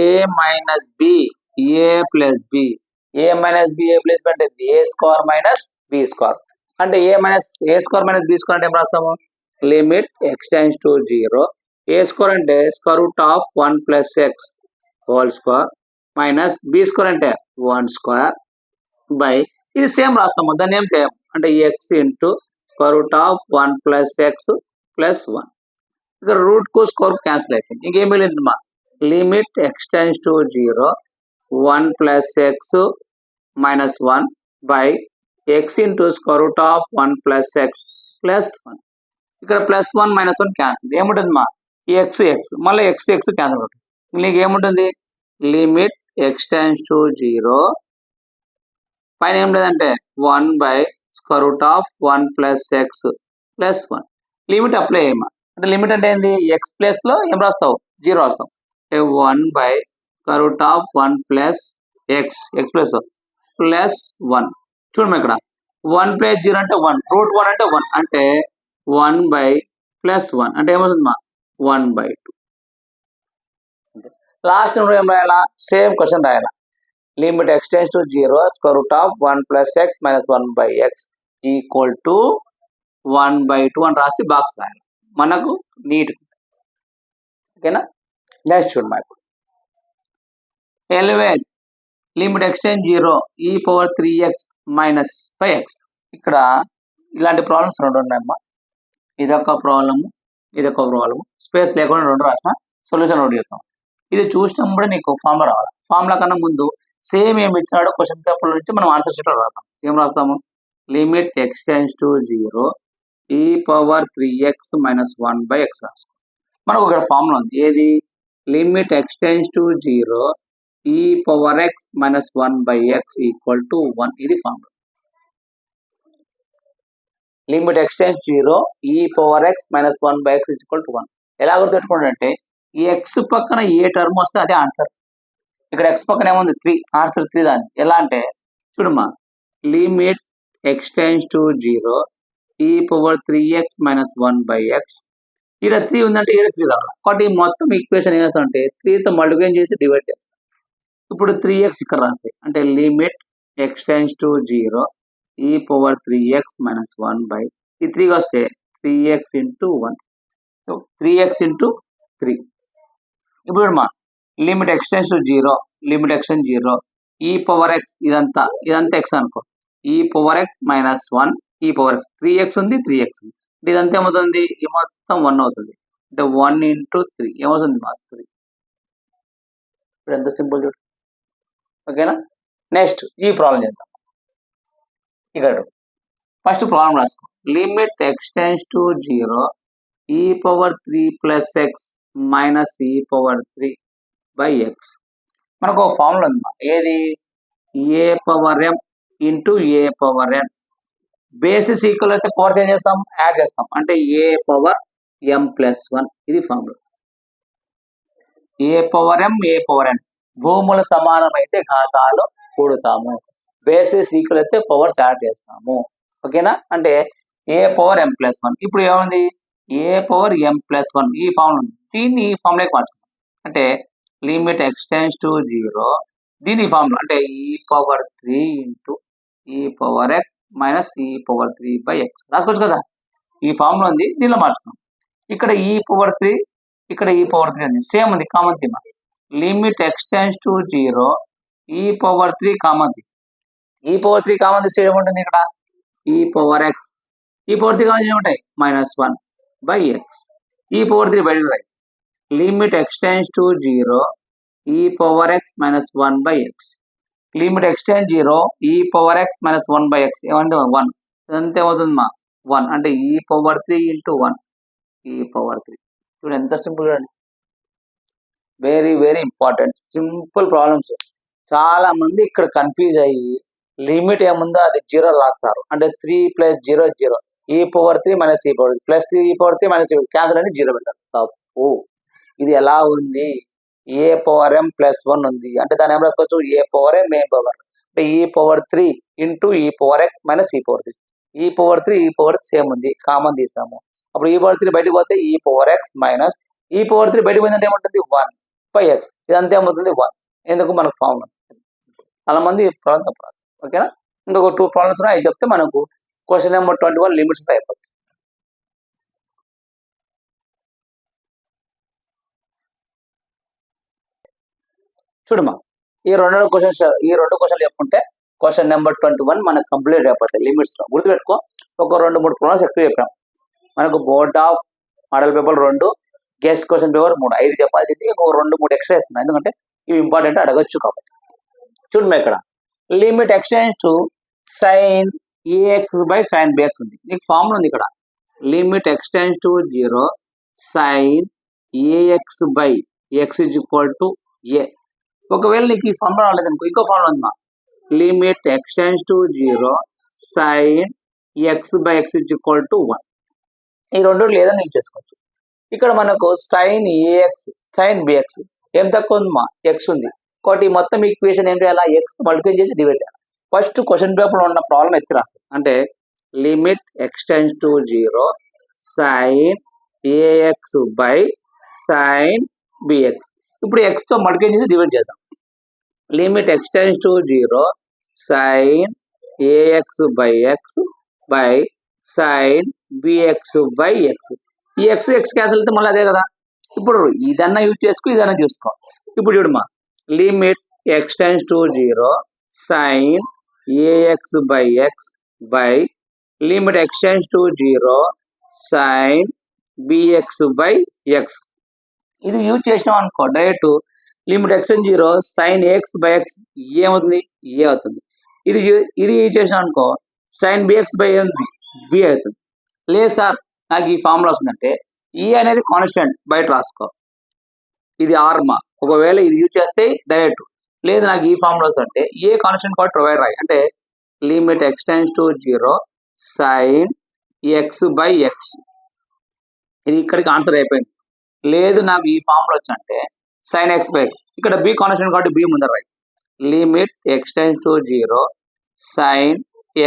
ఏ మైనస్ బి ఏ ప్లస్ బి, ఏ మైనస్ బి ఏ ప్లస్ బి అంటే ఏ స్క్వేర్ మైనస్ బి స్క్వేర్. అంటే ఏ స్క్వేర్ మైనస్ బి స్క్వేర్ అంటే ఏం రాస్తాము, limit x tends to 0. A square అంటే square root of 1 plus x whole square minus B square అంటే 1 square by, ఇది same రాస్తాము, దాన్ని ఏం చేయం అంటే X into square root of 1 plus x plus 1. ఇక్కడ రూట్ కు స్క్వేర్ క్యాన్సిల్ అయిపోయింది. ఇంకేం మిగిలింది మా limit x tends to 0 1 plus x minus 1 by X into square root of 1 plus x plus 1. ఇక్కడ ప్లస్ 1 మైనస్ 1 క్యాన్సిల్, ఏముంటుంది మా ఎక్స్ ఎక్స్, మళ్ళీ ఎక్స్ ఎక్స్ క్యాన్సిల్ అవుతుంది. నీకు ఏముంటుంది లిమిట్ ఎక్స్ టెండ్స్ టు 0 పైన ఏం లేదంటే 1 by square root of 1 plus x plus 1. Limit apply చేయమా, అంటే లిమిట్ అంటే ఏంది ఎక్స్ ప్లస్ లో ఏం రాస్తావు 0 రాస్తావు. 1 by square root of 1 plus x x plus plus 1. చూడమ్మా ఇక్కడ 1 ప్లస్ 0 అంటే 1, రూట్ 1 అంటే 1 అంటే 1 బై ప్లస్ 1 అంటే ఏమవుతుంది మా 1 బై 2. లాస్ట్ ఏం రాయాలా, సేమ్ క్వశ్చన్ రాయాలా. Limit x tends to 0 square root of 1 plus x minus 1 by x equal to 1 by 2 అని రాసి బాక్స్ రాయాలి మనకు నీట్. ఓకేనా. నెక్స్ట్ చూడమ్మా ఇప్పుడు 11 లిమిట్ ఎక్స్ టెండ్స్ 0 ఈ పవర్ 3x మైనస్ 5x. ఇక్కడ ఇలాంటి ప్రాబ్లమ్స్ రెండు ఉన్నాయమ్మా, ఇదొక ప్రాబ్లము ఇదొక ప్రాబ్లము, స్పేస్ లేకుండా రెండు రాసిన సొల్యూషన్ ఒకటి చెప్తాం. ఇది చూసినప్పుడు నీకు ఫార్ములా రావాలి. ఫార్ములా కన్నా ముందు సేమ్ ఏమి ఇచ్చాడో క్వశ్చన్ పేపర్ నుంచి మనం ఆన్సర్ షీట్లో రాస్తాం. ఏం రాస్తాము, లిమిట్ ఎక్స్ టెండ్స్ టు 0 ఈ power 3x minus 1 by X రాస్తాం. మనకు ఇక్కడ ఫార్ములా ఉంది, ఏది లిమిట్ ఎక్స్ టెండ్స్ టు 0 ఈ power x minus 1 by x equal to 1. ఇది ఫార్ములా. లిమిట్ ఎక్స్ టెండ్స్ 0 ఈ power x minus 1 by x equal to 1. ఎలా గుర్తుపెట్టుకోండి అంటే ఈ ఎక్స్ పక్కన ఏ టర్మ్ వస్తే అదే ఆన్సర్. ఇక్కడ ఎక్స్ పక్కన ఏముంది 3, ఆన్సర్ 3 దాన్ని. ఎలా అంటే చూడమ్మా, లిమిట్ ఎక్స్ టెండ్స్ టు 0 ఈ power 3x minus 1 by X. ఇక్కడ 3 ఉందంటే ఇక్కడ 3 రావాలి. కాబట్టి మొత్తం ఈక్వేషన్ ఏం చేస్తాం అంటే 3తో మల్టిప్లై చేసి డివైడ్ చేస్తాం. ఇప్పుడు 3x ఇక్కడ రాస్తాయి, అంటే లిమిట్ ఎక్స్ టెండ్స్ టు 0 ఈ పవర్ 3x మైనస్ 1 బై ఈ 3 వస్తే 3x ఇంటూ 1, 3x ఇంటూ 3. ఇప్పుడు మా limit x tends to 0 limit x tends 0 ఈ పవర్ x ఇదంతా x అనుకో ఈ పవర్ x మైనస్ 1 ఈ పవర్ x 3x ఉంది 3x ఉంది. ఇదంతా ఏమవుతుంది, ఈ మొత్తం 1 అవుతుంది. అంటే 1 ఇంటూ 3 ఏమవుతుంది మా 3. ఇప్పుడు ఎంత సింపుల్ చూడు. ఓకేనా. నెక్స్ట్ ఈ ప్రాబ్లం చేద్దాం. ఇక్కడ ఫస్ట్ ప్రాబ్లం రాసుకో, లిమిట్ ఎక్స్ టెండ్స్ టు 0 ఈ పవర్ 3 ప్లస్ ఎక్స్ మైనస్ ఈ పవర్ 3 బై ఎక్స్. మనకు ఒక ఫార్ములా ఉంది, ఏది ఏ పవర్ m ఇంటూ ఏ పవర్ n. బేసిస్ ఈక్వల్ అయితే పవర్స్ ఏం చేస్తాం, యాడ్ చేస్తాం, అంటే ఏ పవర్ m ప్లస్ 1. ఇది ఫార్ములా. ఏ పవర్ m ఏ పవర్ n భూముల సమానమైతే ఘాతాలు కూడుతాము, బేసిస్ ఈక్వల్ అయితే పవర్స్ యాడ్ చేస్తాము. ఓకేనా. అంటే ఏ పవర్ m ప్లస్ 1. ఇప్పుడు ఏముంది ఏ పవర్ m ప్లస్ 1 ఈ ఫార్ములా ఉంది, దీన్ని ఈ ఫార్ములాకి మార్చుకుంటాం. అంటే లిమిట్ ఎక్స్ టెండ్స్ టు 0 దీని ఫార్ములా అంటే ఈ పవర్ 3 ఇంటూ ఈ పవర్ x మైనస్ ఈ పవర్ 3 బై ఎక్స్ రాసుకోవచ్చు కదా. ఈ ఫార్ములా ఉంది, దీనిలో మార్చుకున్నాం. ఇక్కడ ఈ పవర్ 3 ఇక్కడ ఈ పవర్ 3 ఉంది, సేమ్ ఉంది, common theme. Limit x tends to 0 ఈ పవర్ 3 కామన్ థీమ్. ఈ పవర్ 3 కామన్ తీస్తే ఏముంటుంది ఇక్కడ ఈ పవర్ x ఈ పవర్ 3 కామన్ ఏముంటాయి మైనస్ 1 బై ఎక్స్. ఈ పవర్ 3 బయట రాయి. లిమిట్ ఎక్స్ టెండ్స్ టు 0 ఈ power x minus 1 by X. Limit x tends 0 ఈ power x minus 1 by X ఏమంటే 1. ఇదంతా ఏమవుతుంది మా 1, అంటే ఈ పవర్ 3 ఇంటూ 1 ఈ పవర్ 3. చూడండి ఎంత సింపుల్ అండి. Very very important simple problems. చాలా మంది ఇక్కడ కన్ఫ్యూజ్ అయ్యి లిమిట్ ఏముందో అది 0 రాస్తారు, అంటే 3 plus 0 0. e⁻³ minus e⁻³ plus e⁻³ minus cancel అని 0 పెట్టారు. తప్పు. ఇది ఎలా ఉంది? a⁻m + 1 ఉంది అంటే దాన్ని ఏం రాసుకోవచ్చు? a⁻m అంటే e⁻³ into e⁻x minus e⁻3. e⁻3 same ఉంది, కామన్ తీసాము. అప్పుడు e⁻3 బయటకు పోతే e⁻x మైనస్ e⁻3 బయటకు పోయిందంటే ఏముంటుంది? 1/x. ఇదంతా ఏమవుతుంది? 1. ఎందుకు? మనకు ఫార్ములా చాలా మంది ప్రాబ్లం తప్పరాదు. ఓకేనా? ఇంకొక 2 ప్రాబ్లమ్స్ ఉన్నాయి, అవి చెప్తే మనకు క్వశ్చన్ నెంబర్ 21 లిమిట్స్ అయిపోతుంది. చూడమ్మా, ఈ రెండు క్వశ్చన్లు చెప్పుకుంటే క్వశ్చన్ నెంబర్ 21 మనకు కంప్లీట్ అయిపోతాయి లిమిట్స్ లో. గుర్తుపెట్టుకో, ఒక 2-3 ప్రాబ్లమ్స్ ఎక్కువ చెప్పాం. మనకు board of model paper 2, guest question paper 3, 5 చెప్పాల్సి ఒక 2-3 ఎక్స్ట్రా చెప్తున్నాయి, ఎందుకంటే ఇవి ఇంపార్టెంట్ అడగచ్చు కాబట్టి. చూడమ్మా, ఇక్కడ limit x tends to sin ax by sin bx ఉంది. నీకు ఫార్ములా ఉంది ఇక్కడ, limit x tends to 0 sin ax by x is equal to a. ఒకవేళ నీకు ఈ ఫార్ములా రాలేదనుకో, ఇంకో ఫార్ములా ఉందమ్మా, limit x tends to 0 sin x by x is equal to 1. ఈ రెండు లేదని నేను చేసుకోవచ్చు. ఇక్కడ మనకు sin ax sin bx ఏం తక్కువ ఉందమ్మా? x ఉంది. కాబట్టి మొత్తం ఈక్వేషన్ ఏం చేయాలా? x మల్టిప్లై చేసి డివైడ్ చేయాలి. ఫస్ట్ క్వశ్చన్ పేపర్లో ఉన్న ప్రాబ్లం ఎత్తి రాస్తాం. అంటే limit x tends to 0 sin ax by sin bx. ఇప్పుడు x తో మల్టిప్లై చేసి డివైడ్ చేద్దాం. Limit x tends to 0 sin ax by x by sin bx by x. ఈ x క్యాన్సిల్ అయితే మళ్ళీ అదే కదా. ఇప్పుడు ఇదన్నా యూజ్ చేసుకో, ఇదన్నా చూసుకో. ఇప్పుడు చూడమ్మా, limit x tends to 0 sin ax by x by limit x tends to 0 sin bx by x. ఇది యూజ్ చేసినాం అనుకో, direct limit x tend 0 sin ax by x ఏమవుతుంది? ఏ అవుతుంది. ఇది యూజ్ చేసినాం అనుకో, sin bx by b అవుతుంది. లేదు సార్, నాకు ఈ ఫార్ములా వస్తుందంటే ఈ అనేది కాన్స్టెంట్ బయట రాసుకో, ఇది ఆర్మా. ఒకవేళ ఇది యూజ్ చేస్తే డైరెక్ట్, లేదు నాకు ఈ ఫార్ములాస్ అంటే ఏ కాన్స్టెంట్ కూడా ప్రొవైడ్ రాయి. అంటే limit x tends to 0 sin x by x, ఇది ఇక్కడికి ఆన్సర్ అయిపోయింది. లేదు నాకు ఈ ఫార్ములా వచ్చంటే sin x by x, ఇక్కడ బి కాన్స్టెంట్ కాబట్టి బి ముందర రాయి. Limit x tends to 0 sin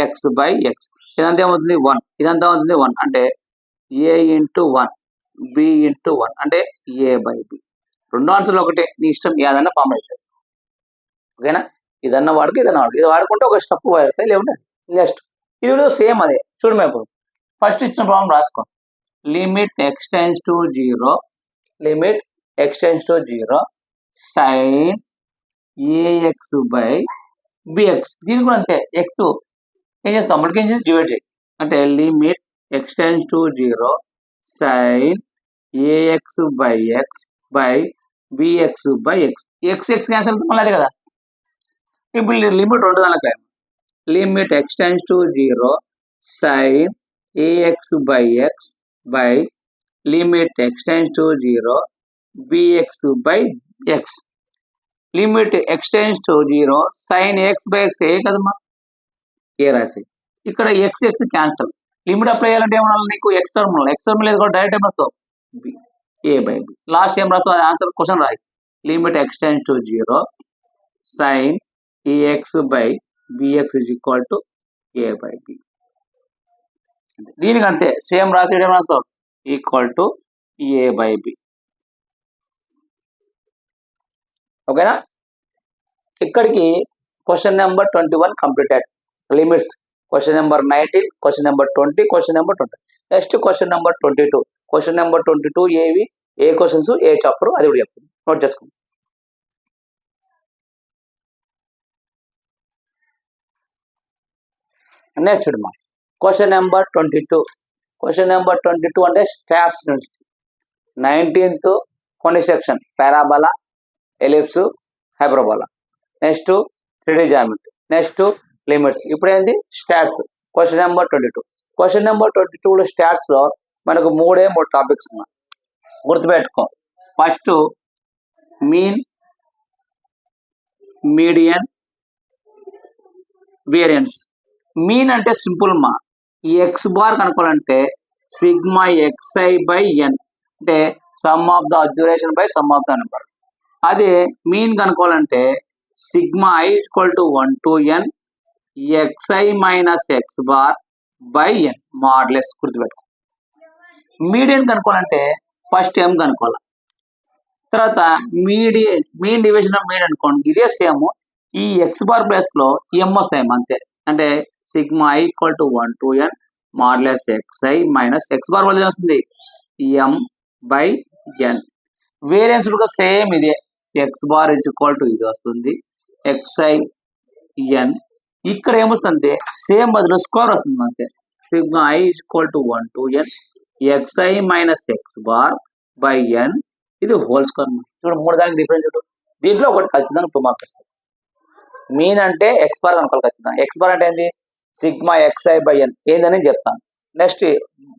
x by x, ఇదంతా ఏమవుతుంది? 1. ఇదంతా అవుతుంది 1 అంటే a ఇంటూ 1 b ఇంటూ 1 అంటే a by b. రెండు ఆన్సర్లు ఒకటే, నీ ఇష్టం ఏదన్నా ఫార్మ్ అవుతుంది. ఓకేనా? ఇదన్నా వాడుకు, ఇదన్నా వాడుకు. ఇది వాడుకుంటే ఒక స్టెప్ వాడతాయి, లేకుంటే నెక్స్ట్. ఇది కూడా సేమ్ అదే. చూడమే, ఇప్పుడు ఫస్ట్ ఇచ్చిన ప్రాబ్లం రాసుకో. Limit x tends to 0 limit x tends to 0 sin ax by bx. దీని కూడా అంతే, ఎక్స్ ఏం చేస్తాం? మల్టిప్లై చేసి డివైడ్ చేయి. అంటే limit x tends to 0 sin ax by x by bx by x. x cancel మళ్ళీ అదే కదా. ఇప్పుడు లిమిట్ రెండు దానికి limit x tends to 0 sin ax by x by limit x tends to 0 bx by x. Limit x tends to 0 sin ax by x A కదమ్మా, A రాసి. ఇక్కడ x క్యాన్సల్. లిమిట్ అప్లై చేయాలంటే ఏమన్నా నీకు x టర్మ్ లేదు కూడా డైరెక్ట్ ఏం రాస్తావు? a by b. లాస్ట్ ఏం రాస్తావు? ఆన్సర్ క్వశ్చన్ రాయి. Limit x tends to 0 sin ax by bx is equal to a by b. దీనికి అంతే సేమ్ రాసి ఏం రాస్తావు? Equal to a by b. ఓకేనా? ఇక్కడికి question number 21 completed. Limits question number 19, question number 20, question number 20. Next question number 22. Question number 22 ఏవి, ఏ questions, ఏ chapter, అది కూడా చెప్తుంది, నోట్ చేసుకోండి. నెక్స్ట్ చూడమ్మా, క్వశ్చన్ నెంబర్ 22. క్వశ్చన్ నెంబర్ 22 అంటే స్టార్స్ నుంచి 19th కొన్ని section parabola, ellipse, hyperbola. Next 3D geometry, next limits. ఇప్పుడు ఏంది? Stats. Question number 22. Question number 22 stats లో మనకు మూడు టాపిక్స్ ఉన్నాయి, గుర్తుపెట్టుకో. First mean, median, variance. Mean అంటే సింపుల్ మా, ఈ ఎక్స్ బార్ కనుక్కోవాలంటే సిగ్మా ఎక్స్ఐ బై ఎన్ అంటే sum of the duration by sum of the number. అదే మీన్ కనుక్కోవాలంటే sigma i equal to 1 to n xi minus x bar by n మాడ్లెస్ గుర్తుపెట్టుకో. Median కనుక్కోవాలంటే first ఎం కనుక్కోవాలి, తర్వాత mean deviation of mean అనుకోండి, ఇదే same. ఈ x bar place లో ఎం వస్తాయి అంతే. అంటే sigma i equal to 1 to n మాడ్లెస్ xi minus x bar వల్ల వస్తుంది ఎం బై ఎన్. వేరియన్స్ కూడా సేమ్ ఇదే, ఎక్స్ బార్ ఈక్వల్ టు ఇది వస్తుంది xi n. ఇక్కడ ఏమొస్తుంది సేమ్ బదులు స్క్వేర్ వస్తుంది అంతే. Sigma i equal to 1 to n xi minus x bar by n, ఇది హోల్ స్క్వేర్. చూడు మూడు దానికి డిఫరెన్స్ చూడు. దీంట్లో ఒకటి ఖచ్చితంగా 2 మార్క్స్ వస్తుంది. మీన్ అంటే ఎక్స్ బార్ కనుకోవాలి ఖచ్చితంగా. ఎక్స్ బార్ అంటే ఏంది సిగ్మా xi బై ఎన్ ఏందని చెప్తాను. నెక్స్ట్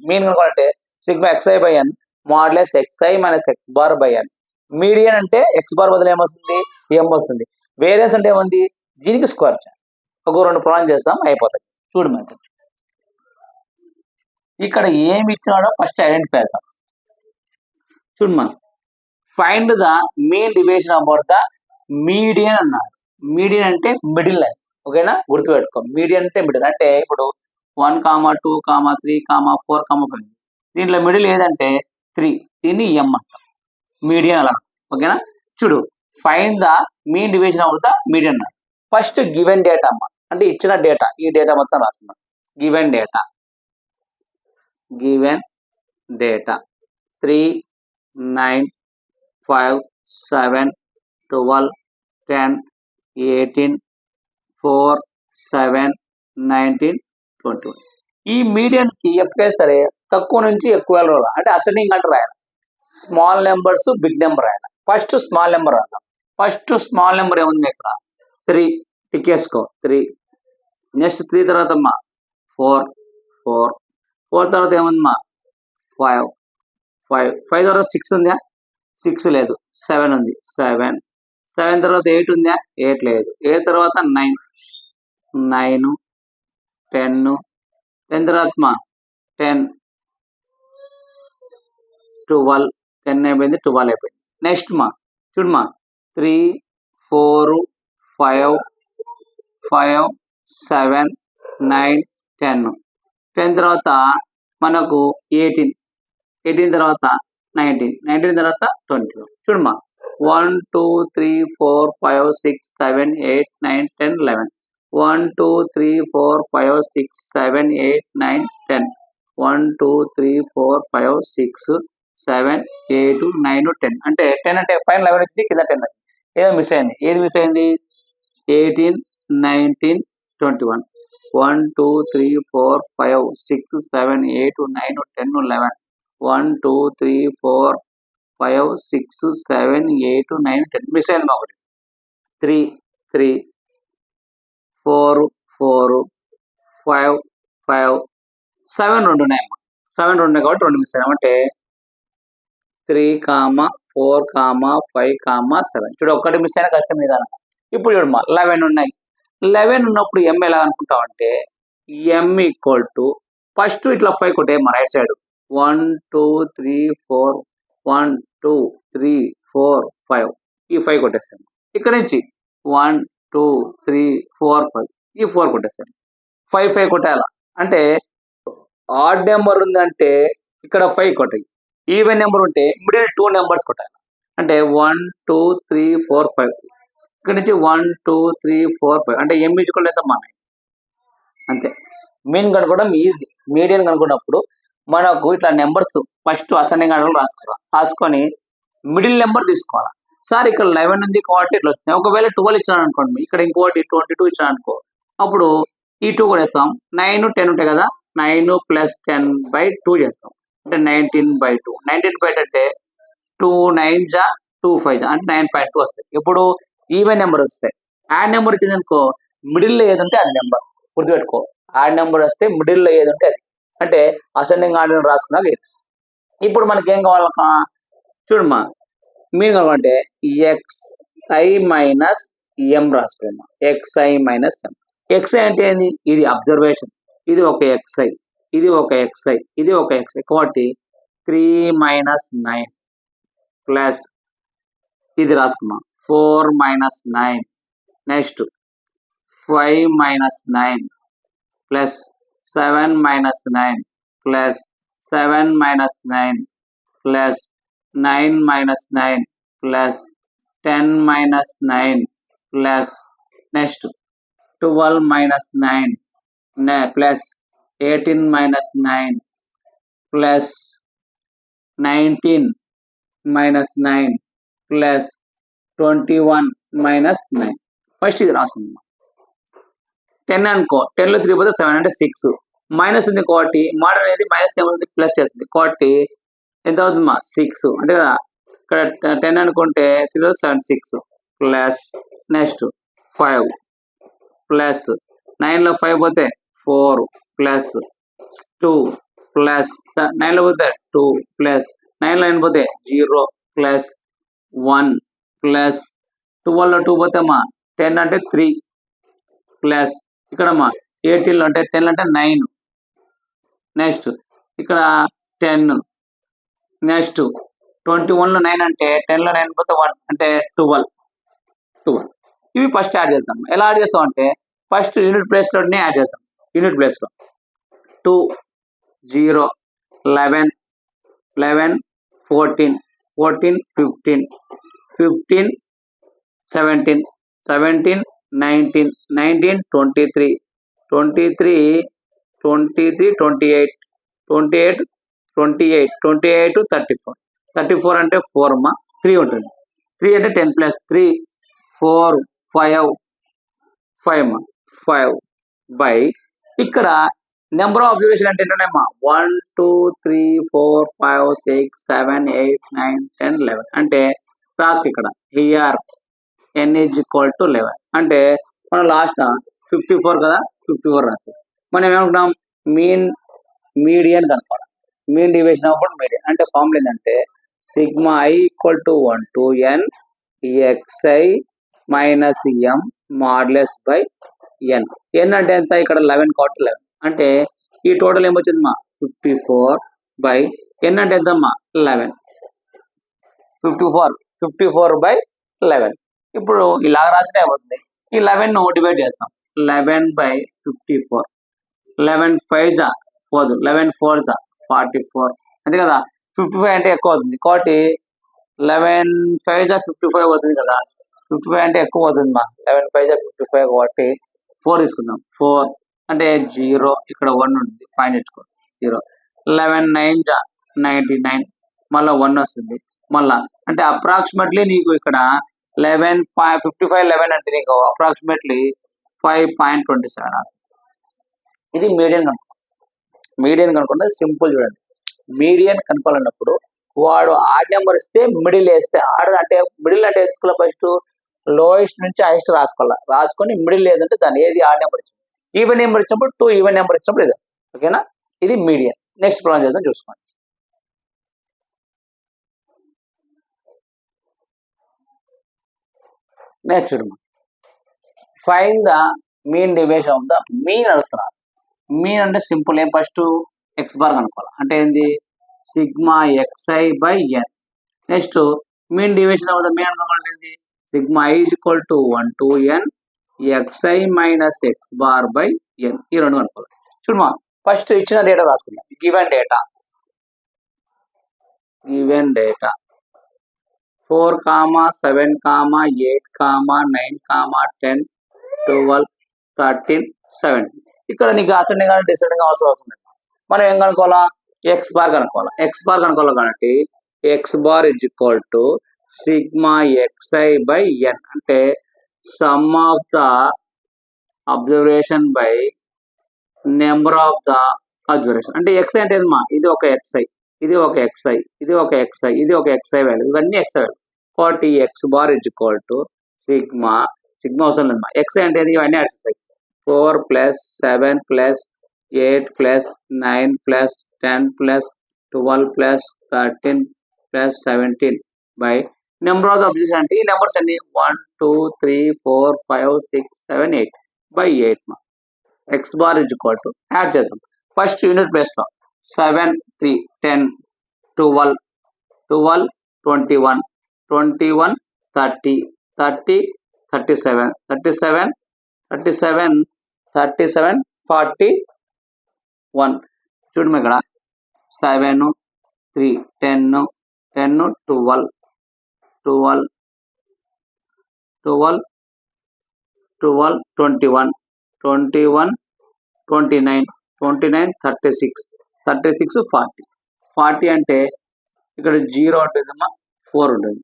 మీన్ కనుకోవాలంటే sigma xi by n modulus xi minus x bar by n. Median అంటే ఎక్స్ బార్ బదులు ఏమొస్తుంది ఎం వస్తుంది. వేరియన్స్ అంటే ఏముంది దీనికి స్క్వేర్ చేయాలి. ఒక 2 ప్రాబ్లం చేస్తాం అయిపోతుంది. చూడు మరి ఇక్కడ ఏమి ఇచ్చినాడో ఫస్ట్ ఐడెంటిఫై అవుతాం. చూడు మనం find the mean division about the median అన్నారు. మీడియన్ అంటే మిడిల్ లైన్, ఓకేనా గుర్తుపెట్టుకో. మీడియన్ అంటే మిడిల్ అంటే ఇప్పుడు 1, 2, 3, 4, 5 దీంట్లో మిడిల్ ఏదంటే 3, దీన్ని ఎం అంటాం మీడియన్ అలా, ఓకేనా. చూడు find the mean deviation of the median. First given data అమ్మ అంటే ఇచ్చిన డేటా, ఈ డేటా మొత్తం రాసుకున్నాం. Given data 3, 9, 5, 7, 12, 10, 18, 4, 7, 19, 21. ఈ మీడియన్ కి ఎప్పుడైనా సరే తక్కువ నుంచి ఎక్కువ అంటే అసెండింగ్ అంటే రాయాలి. స్మాల్ నెంబర్స్ బిగ్ నెంబర్ రాయాలి. ఫస్ట్ స్మాల్ నెంబర్ రాద్దాం. ఫస్ట్ స్మాల్ నెంబర్ ఏముంది ఇక్కడ 3 టికేసుకో 3. నెక్స్ట్ 3 తర్వాత అమ్మా 4 తర్వాత ఏముందమ్మా 5 తర్వాత 6 ఉందా 6 లేదు. 7 ఉంది 7 తర్వాత 8 ఉందా 8 లేదు. 8 తర్వాత 9 10 తర్వాత 10 12 10 అయిపోయింది 12 అయిపోయింది. నెక్స్ట్ చూడమ్మా 3 4 5 7 9 10 తర్వాత మనకు 18 తర్వాత 19 తర్వాత 20. చూడమ్మా 1 2 3 4 5 6 7 8 9 10 11. 1 2 3 4 5 6 7 8 9 10. 1 2 3 4 5 6 7 8 9 10. అంటే 10 అంటే పైన 11 వచ్చింది కింద 10 వచ్చింది. ఏదో మిస్ అయింది. ఏది మిస్ అయింది 18 19 21. 1 2 3 4 5 6 7 8 9 10 11. 1 2 3 4 5 6 7 8 9 10 మిస్ అయింది ఒకటి. 3 3 4 4 5 5 7 2 ఉన్నాయి. 7 2 కాబట్టి 2 మిస్ అయ్యాం. అంటే 3, 4, 5, 7. చూడు ఒక్కటి మిస్ అయినా కష్టం మీద. ఇప్పుడు చూడమ్మా 11 ఉన్నాయి. 11 ఉన్నప్పుడు ఎం ఎలా అనుకుంటాం అంటే ఎం ఈక్వల్ టు ఫస్ట్ ఇట్లా 5 కొట్టే మా రైట్ సైడ్ 1 2 3 4 1 2 3 4 5 ఈ 5 కొట్టేస్తాం. ఇక్కడ నుంచి 1 2 3 4 5 ఈ 4 కొట్టేస్తాం. 5 కొట్టాలా అంటే ఆడ్ నెంబర్ ఉందంటే ఇక్కడ 5 కొట్టాయి. ఈవెన్ నెంబర్ ఉంటే మిడిల్ 2 నెంబర్స్ కొట్టాలి. అంటే 1 2 3 4 5 ఇక్కడ నుంచి 1 2 3 4 5 అంటే ఎం ఈక్వల్ అయితే మన అంతే. మీన్ కనుక్కోవడం ఈజీ. మీడియన్ కనుక్కున్నప్పుడు మనకు ఇట్లా నెంబర్స్ ఫస్ట్ అసెండింగ్ ఆర్డర్ రాసుకొని మిడిల్ నెంబర్ తీసుకోవాలి. సార్ ఇక్కడ 11 ఉంది కాబట్టి ఇట్లా వచ్చినాయి. ఒకవేళ 12 ఇచ్చాను అనుకోండి, ఇక్కడ ఇంకోటి 22 ఇచ్చాను అనుకో, అప్పుడు ఈ 2 కూడా వేస్తాం. 9 10 ఉంటాయి కదా, 9 + 10/2 చేస్తాం. అంటే 19/2. 19/2 అంటే 2 9 జా 2 5 జా అంటే 9.2 వస్తాయి. ఇప్పుడు ఈవెన్ నెంబర్ వస్తాయి. యాడ్ నెంబర్ వచ్చింది అనుకో, మిడిల్లో ఏది ఉంటే అది నెంబర్ గుర్తుపెట్టుకో. యాడ్ నెంబర్ వస్తే మిడిల్లో ఏది ఉంటే అది అంటే అసెండింగ్ ఆర్డర్ రాసుకున్నా లేదు. ఇప్పుడు మనకి ఏం కావాలి చూడమ్మా, మీరు కావాలంటే xi మైనస్ ఎం రాసుకున్నాం. xi మైనస్ ఎం. xi అంటే ఏంది ఇది అబ్జర్వేషన్, ఇది ఒక xi. ఇది ఒక xi, ఇది ఒక xi. కాబట్టి 3 మైనస్ 9 ప్లస్ ఇది రాసుకున్నాం 4 minus 9, next 5 minus 9 plus 7 minus 9 plus 7 minus 9 plus 9 minus 9 plus 10 minus 9 plus next 12 minus 9 plus 18 minus 9 plus 19 minus 9 plus 21 minus 9. First ఇది రాసుకుందాం. 10 అనుకో, 10లో 3 పోతే 7 అంటే 6. మైనస్ ఉంది కాబట్టి మోడల్ అనేది మైనస్ ఏమవుతుంది ప్లస్ చేస్తుంది కాబట్టి ఎంత అవుతుంది మా 6 అంటే కదా. ఇక్కడ 10 అనుకుంటే 3 7 6 ప్లస్ నెక్స్ట్ 5 ప్లస్ 9లో 5 పోతే 4 ప్లస్ 2 ప్లస్ 9లో పోతే 2 ప్లస్ 9లో 9 పోతే 0 ప్లస్ 1 ప్లస్ 12లో 2 పోతే మా 10 అంటే 3 ప్లస్ ఇక్కడ మా 18లో అంటే 10 అంటే 9 నెక్స్ట్ ఇక్కడ 10 నెక్స్ట్ 21లో 9 అంటే 10లో 9 పోతే 1 అంటే 12. ఇవి ఫస్ట్ యాడ్ చేస్తాం. ఎలా యాడ్ చేస్తాం అంటే ఫస్ట్ యూనిట్ ప్లేస్లోనే యాడ్ చేస్తాం. యూనిట్ ప్లేస్లో 2 0 11 11 14 14 15 15 17 17 19 19 23 23 23 28 28 28 28 34 34 అంటే 4 మా 3 ఉంటుంది. 3 అంటే 10 ప్లస్ 3 4 5 5 మా 5 బై ఇక్కడ నెంబర్ ఆఫ్ అబ్జర్వేషన్ అంటే ఏంటంటే 1 2 3 4 5 6 7 8 9 10 11 అంటే రాసుకు ఇక్కడ here n is equal to 11 అంటే మనం లాస్ట్ 54 కదా 54 రాస్తాం. మనం ఏమనుకున్నాం మీడియన్ కనుక్కోవాలి. మీన్ డివిజన్ అప్పుడు మీడియన్ అంటే ఫార్ములా ఏంటంటే sigma i equal to 1 to n xi minus m modulus by n. n అంటే ఎంత ఇక్కడ 11 కాబట్టి 11 అంటే ఈ టోటల్ ఏమొచ్చిందమ్మా 54 బై n అంటే ఎంతమ్మా 11 54 బై 11. ఇప్పుడు ఇలాగ రాసినా ఏమవుతుంది ఈ 11 డివైడ్ చేస్తాం 11 బై 54 11 5 పోదు 11 4 44 అంతే కదా. 55 అంటే ఎక్కువ అవుతుంది కాబట్టి 11 5 55 అవుతుంది కదా. 55 అంటే ఎక్కువ అవుతుంది మా 11 5 55 కాబట్టి 4 తీసుకుందాం. 4 అంటే 0 ఇక్కడ 1 ఉంటుంది పాయింట్ ఇచ్చుకో 0 11 9 99 మళ్ళీ 1 వస్తుంది మళ్ళా అంటే అప్రాక్సిమేట్లీ నీకు ఇక్కడ 55 11 అంటే నీకు అప్రాక్సిమేట్లీ 5.27. ఇది మీడియన్ కనుక్కో. మీడియన్ కనుక్కుంటే సింపుల్ చూడండి. మీడియన్ కనుక్కోవాలన్నప్పుడు వాడు ఆడ్ నెంబర్ ఇస్తే మిడిల్ వేస్తే ఆర్డర్ అంటే మిడిల్ అంటే వేసుకోవాలి ఫస్ట్ లోయెస్ట్ నుంచి హైయెస్ట్ రాసుకోవాలి. రాసుకొని మిడిల్ లేదంటే దాన్ని ఏది ఆడ్ నెంబర్ ఇచ్చింది ఈవెన్ నెంబర్ ఇచ్చినప్పుడు 2 ఈవెన్ నెంబర్ ఇచ్చినప్పుడు ఇది ఓకేనా. ఇది మీడియన్. నెక్స్ట్ ప్రాబ్లం చేద్దాం చూసుకోండి. నెక్స్ట్ చూడమ్మా find the mean deviation of the mean అడుగుతున్నారు. మీన్ అంటే సింపుల్ ఏం ఫస్ట్ ఎక్స్ బార్ కనుక్కోవాలి అంటే ఏంది sigma xi by n. Next mean deviation of the mean అనుకోవాలంటే ఏంది sigma i is equal to 1 to n xi minus x bar by n. ఈ రెండు అనుకోవాలి. చూడమా ఫస్ట్ ఇచ్చిన డేటా రాసుకుందాం. Given data 4, 7, 8, 9, 10, 12, 13, 17. ఇక్కడ నీకు అసెండింగ్ కానీ డిసెండింగ్ అవసరం లేదు. మనం ఏం కనుక్కోవాలా ఎక్స్ బార్ కనుక్కోవాలి. ఎక్స్ బార్ కనుక్కోవాలి కాబట్టి X bar is equal to sigma xi by n అంటే sum of the observation by number of the observation. అంటే ఎక్స్ అంటే ఇది ఒక xi ఇది ఒక xi ఇది ఒక xi ఇది ఒక xi వాల్యూ ఇవన్నీ xi వాల్యూ కాబట్టి X bar is equal to sigma అవసరం లేదు xi అంటే ఇవన్నీ యాడ్ చేస్తాయి 4 plus 7 plus 8 plus 9 plus 10 plus 12 plus 13 plus 17 by number of observation అంటే ఈ నెంబర్స్ అన్ని 1 2 3 4 5 6 7 8 by 8 X bar is equal to add చేద్దాం ఫస్ట్ యూనిట్ ప్లేస్లో 7 3 10 12 12 21 21 30 30 37 37 37 37 41 చూడము ఇక్కడ 7 3 10 10 12 12 12 12 21 21 29 29 36 36 40 40 అంటే ఇక్కడ 0 ఉంటుందమ్మా 4 ఉంటుంది.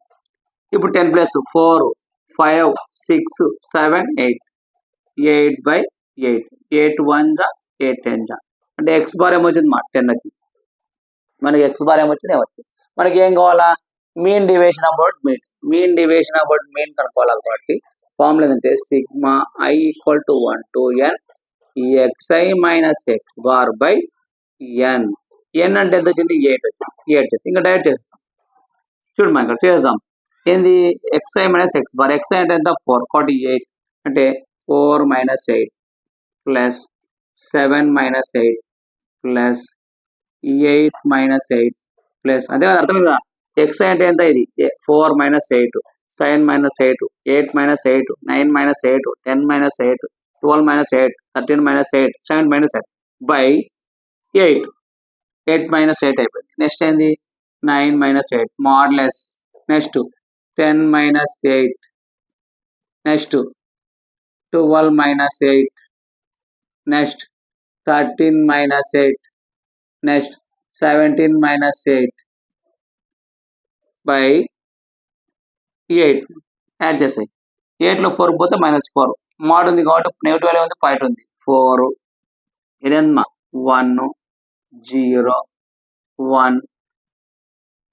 ఇప్పుడు 10 ప్లస్ 4 5 6 7 8 8/8 8 1 జా 8 10 జా అంటే ఎక్స్ బార్ ఏమొచ్చింది మా 10 వచ్చింది. మనకి ఎక్స్ బార్ ఏమొచ్చింది ఏమొచ్చింది. మనకి ఏం కావాలా mean deviation about mean deviation about mean కనుక్కోవాలి కాబట్టి ఫార్ములా ఏంటంటే sigma i equal to 1 to n xi minus x bar by n. n అంటే ఎంత వచ్చింది 8 వచ్చింది. 8 చేసి ఇంకా డైరెక్ట్ చేస్తాం చూడు మనం ఇక్కడ చేద్దాం ఏంది xi minus x bar xi అంటే ఎంత 4 కాబట్టి 8 అంటే 4 minus 8 plus 7 minus 8 plus 8 minus 8 plus అదే అర్థం కదా xi అంటే ఎంత ఇది 4 minus 8 7 minus 8 8 minus 8 9 minus 8 10 minus 8 12 minus 8 13 minus 8 7 minus 8 by 8 8 minus 8 అయిపోయింది. నెక్స్ట్ ఏంది 9 minus 8 మాడ్లెస్ next 10 minus 8 next 12 minus 8 next 13 minus 8 next 17 minus 8 by 8 add చేసాయి 8లో 4 పోతే -4 మోడ్ ఉంది కాబట్టి నెగిటివ్ వాల్యూ ఉంది పాయింట్ ఉంది 4 ఇదేందమ్మా 1 0 1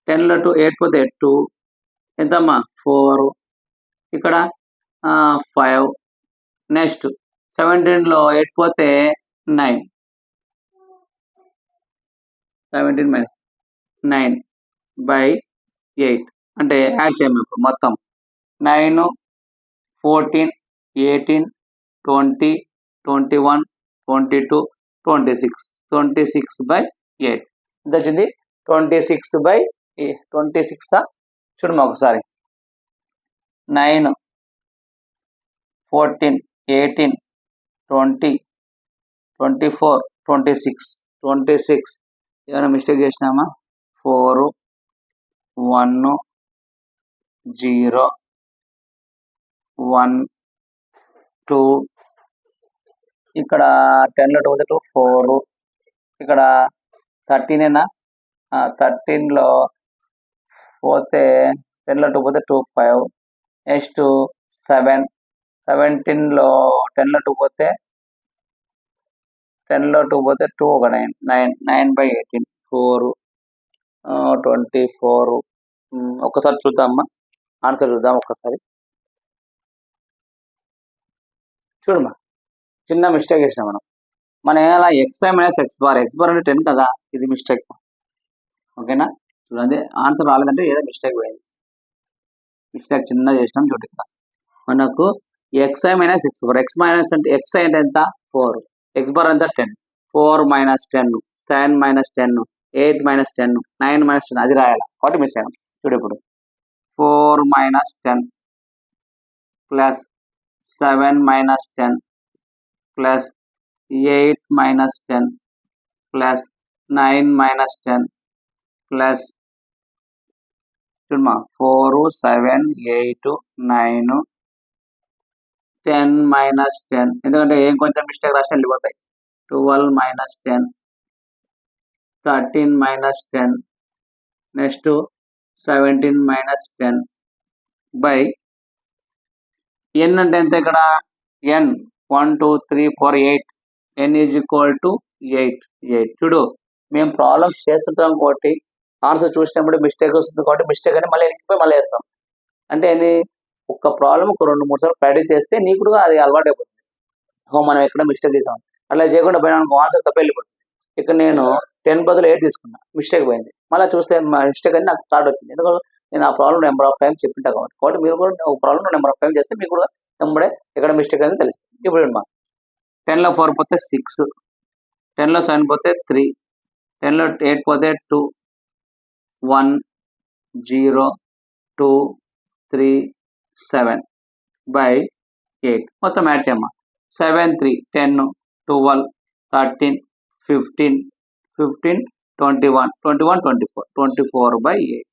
10లో 2 8 పోతే 2 ఎంతమ్మా 4 ఇక్కడ 5 నెక్స్ట్ 17లో 8 పోతే 9 17 మైనస్ 9 బై 8 అంటే యాడ్ చేయము ఇప్పుడు మొత్తం 9 14 18 20 21 22 26 26 బై 8 ఎంత వచ్చింది 26 బై 26 చూడమ్మా ఒకసారి 9 14 18 20 24 26 26 ఏమైనా మిస్టేక్ చేసినామా 4 1 0 1 2 ఇక్కడ 10లో 2 పోతే 2 4 ఇక్కడ 13 ఏనా 13లో పోతే 10లో 2 పోతే 2 5 నెక్స్ట్ 7 17లో 10లో 2 పోతే 10లో 2 పోతే 2 ఒక 9 9 9 బై 18 4 24 ఒక్కసారి చూద్దామమ్మా ఆన్సర్ చూద్దాం ఒక్కసారి చూడమ్మా చిన్న మిస్టేక్ చేసినాం మనం ఎలా xi మైనస్ ఎక్స్ బార్ అంటే 10 కదా ఇది మిస్టేక్ ఓకేనా చూడండి ఆన్సర్ రాలేదంటే ఏదో మిస్టేక్ పోయింది మిస్టేక్ చిన్న చేసినాం చూడండి ఇక్కడ మనకు xi minus x bar X minus అంటే xi అంటే ఎంత 4 ఎక్స్ బార్ ఎంత 10 4 మైనస్ 10 7 మైనస్ 10 8 మైనస్ 10 9 మైనస్ 10 అది రాయాలి కాబట్టి మిస్ అయ్యాం చూడు ఇప్పుడు 4 minus 10 plus 7 minus 10 plus 8 minus 10 plus 9 minus 10 plus చూడమ్మా 4 7 8 9 10 మైనస్ 10 ఎందుకంటే ఏం కొంచెం మిస్టేక్ రాస్తే వెళ్ళిపోతాయి 12 minus 10 13 minus 10 next 17 minus 10 by n అంటే ఎంత ఇక్కడ n 1 2 3 4 8 n is equal to 8 చూడు మేము ప్రాబ్లమ్స్ చేస్తుంటాం కాబట్టి ఆన్సర్ చూసినప్పుడు మిస్టేక్ వస్తుంది కాబట్టి మిస్టేక్ అని మళ్ళీ వెనక్కిపోయి మళ్ళీ వేస్తాం అంటే ఏంది ఒక్క ప్రాబ్లం ఒక 2-3 సార్లు ప్రాక్టీస్ చేస్తే నీకు కూడా అది అలవాటు అయిపోతుంది మనం ఎక్కడ మిస్టేక్ చేసాం అలా చేయకుండా పోయినా ఆన్సర్ తప్ప వెళ్ళిపోతుంది ఇక్కడ నేను 10 బదులు 8 తీసుకున్నా మిస్టేక్ పోయింది మళ్ళీ చూస్తే మిస్టేక్ అని నాకు థాట్ వచ్చింది ఎందుకంటే నేను ఆ ప్రాబ్లం నెంబర్ ఆఫ్ టైం చెప్పింటా కాబట్టి మీరు కూడా ఒక ప్రాబ్లం నెంబర్ ఆఫ్ టైం చేస్తే మీకు కూడా నెంబడే ఎక్కడ మిస్టేక్ అనేది తెలుస్తుంది ఇప్పుడు 10లో 4 పోతే 6 10లో 7 పోతే 3, 10లో 8 పోతే 2, 1, 0, 2, 3, 7 by 8 మొత్తం యాడ్ చేయమ్మా. 7, 3, 10, 12, 13, 15, 15, 21, 21, 24, 24 by 8.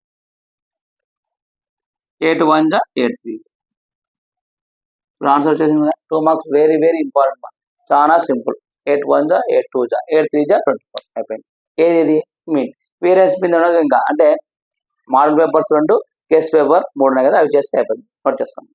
8 1 जा 8 3. ఇప్పుడు ఆన్సర్ వచ్చేసింది కదా. 2 మార్క్స్ వెరీ వెరీ ఇంపార్టెంట్. చాలా సింపుల్. 8 1 जा 8 2 जा 8 3 जा 24 అయిపోయింది. ఏది ఇది మీన్ వీరెన్స్ బిందు ఇంకా అంటే మోడల్ పేపర్స్ 2 కేస్ పేపర్ 3 ఉన్నాయి కదా, అవి చేస్తే అయిపోయింది. నోట్ చేసుకోండి.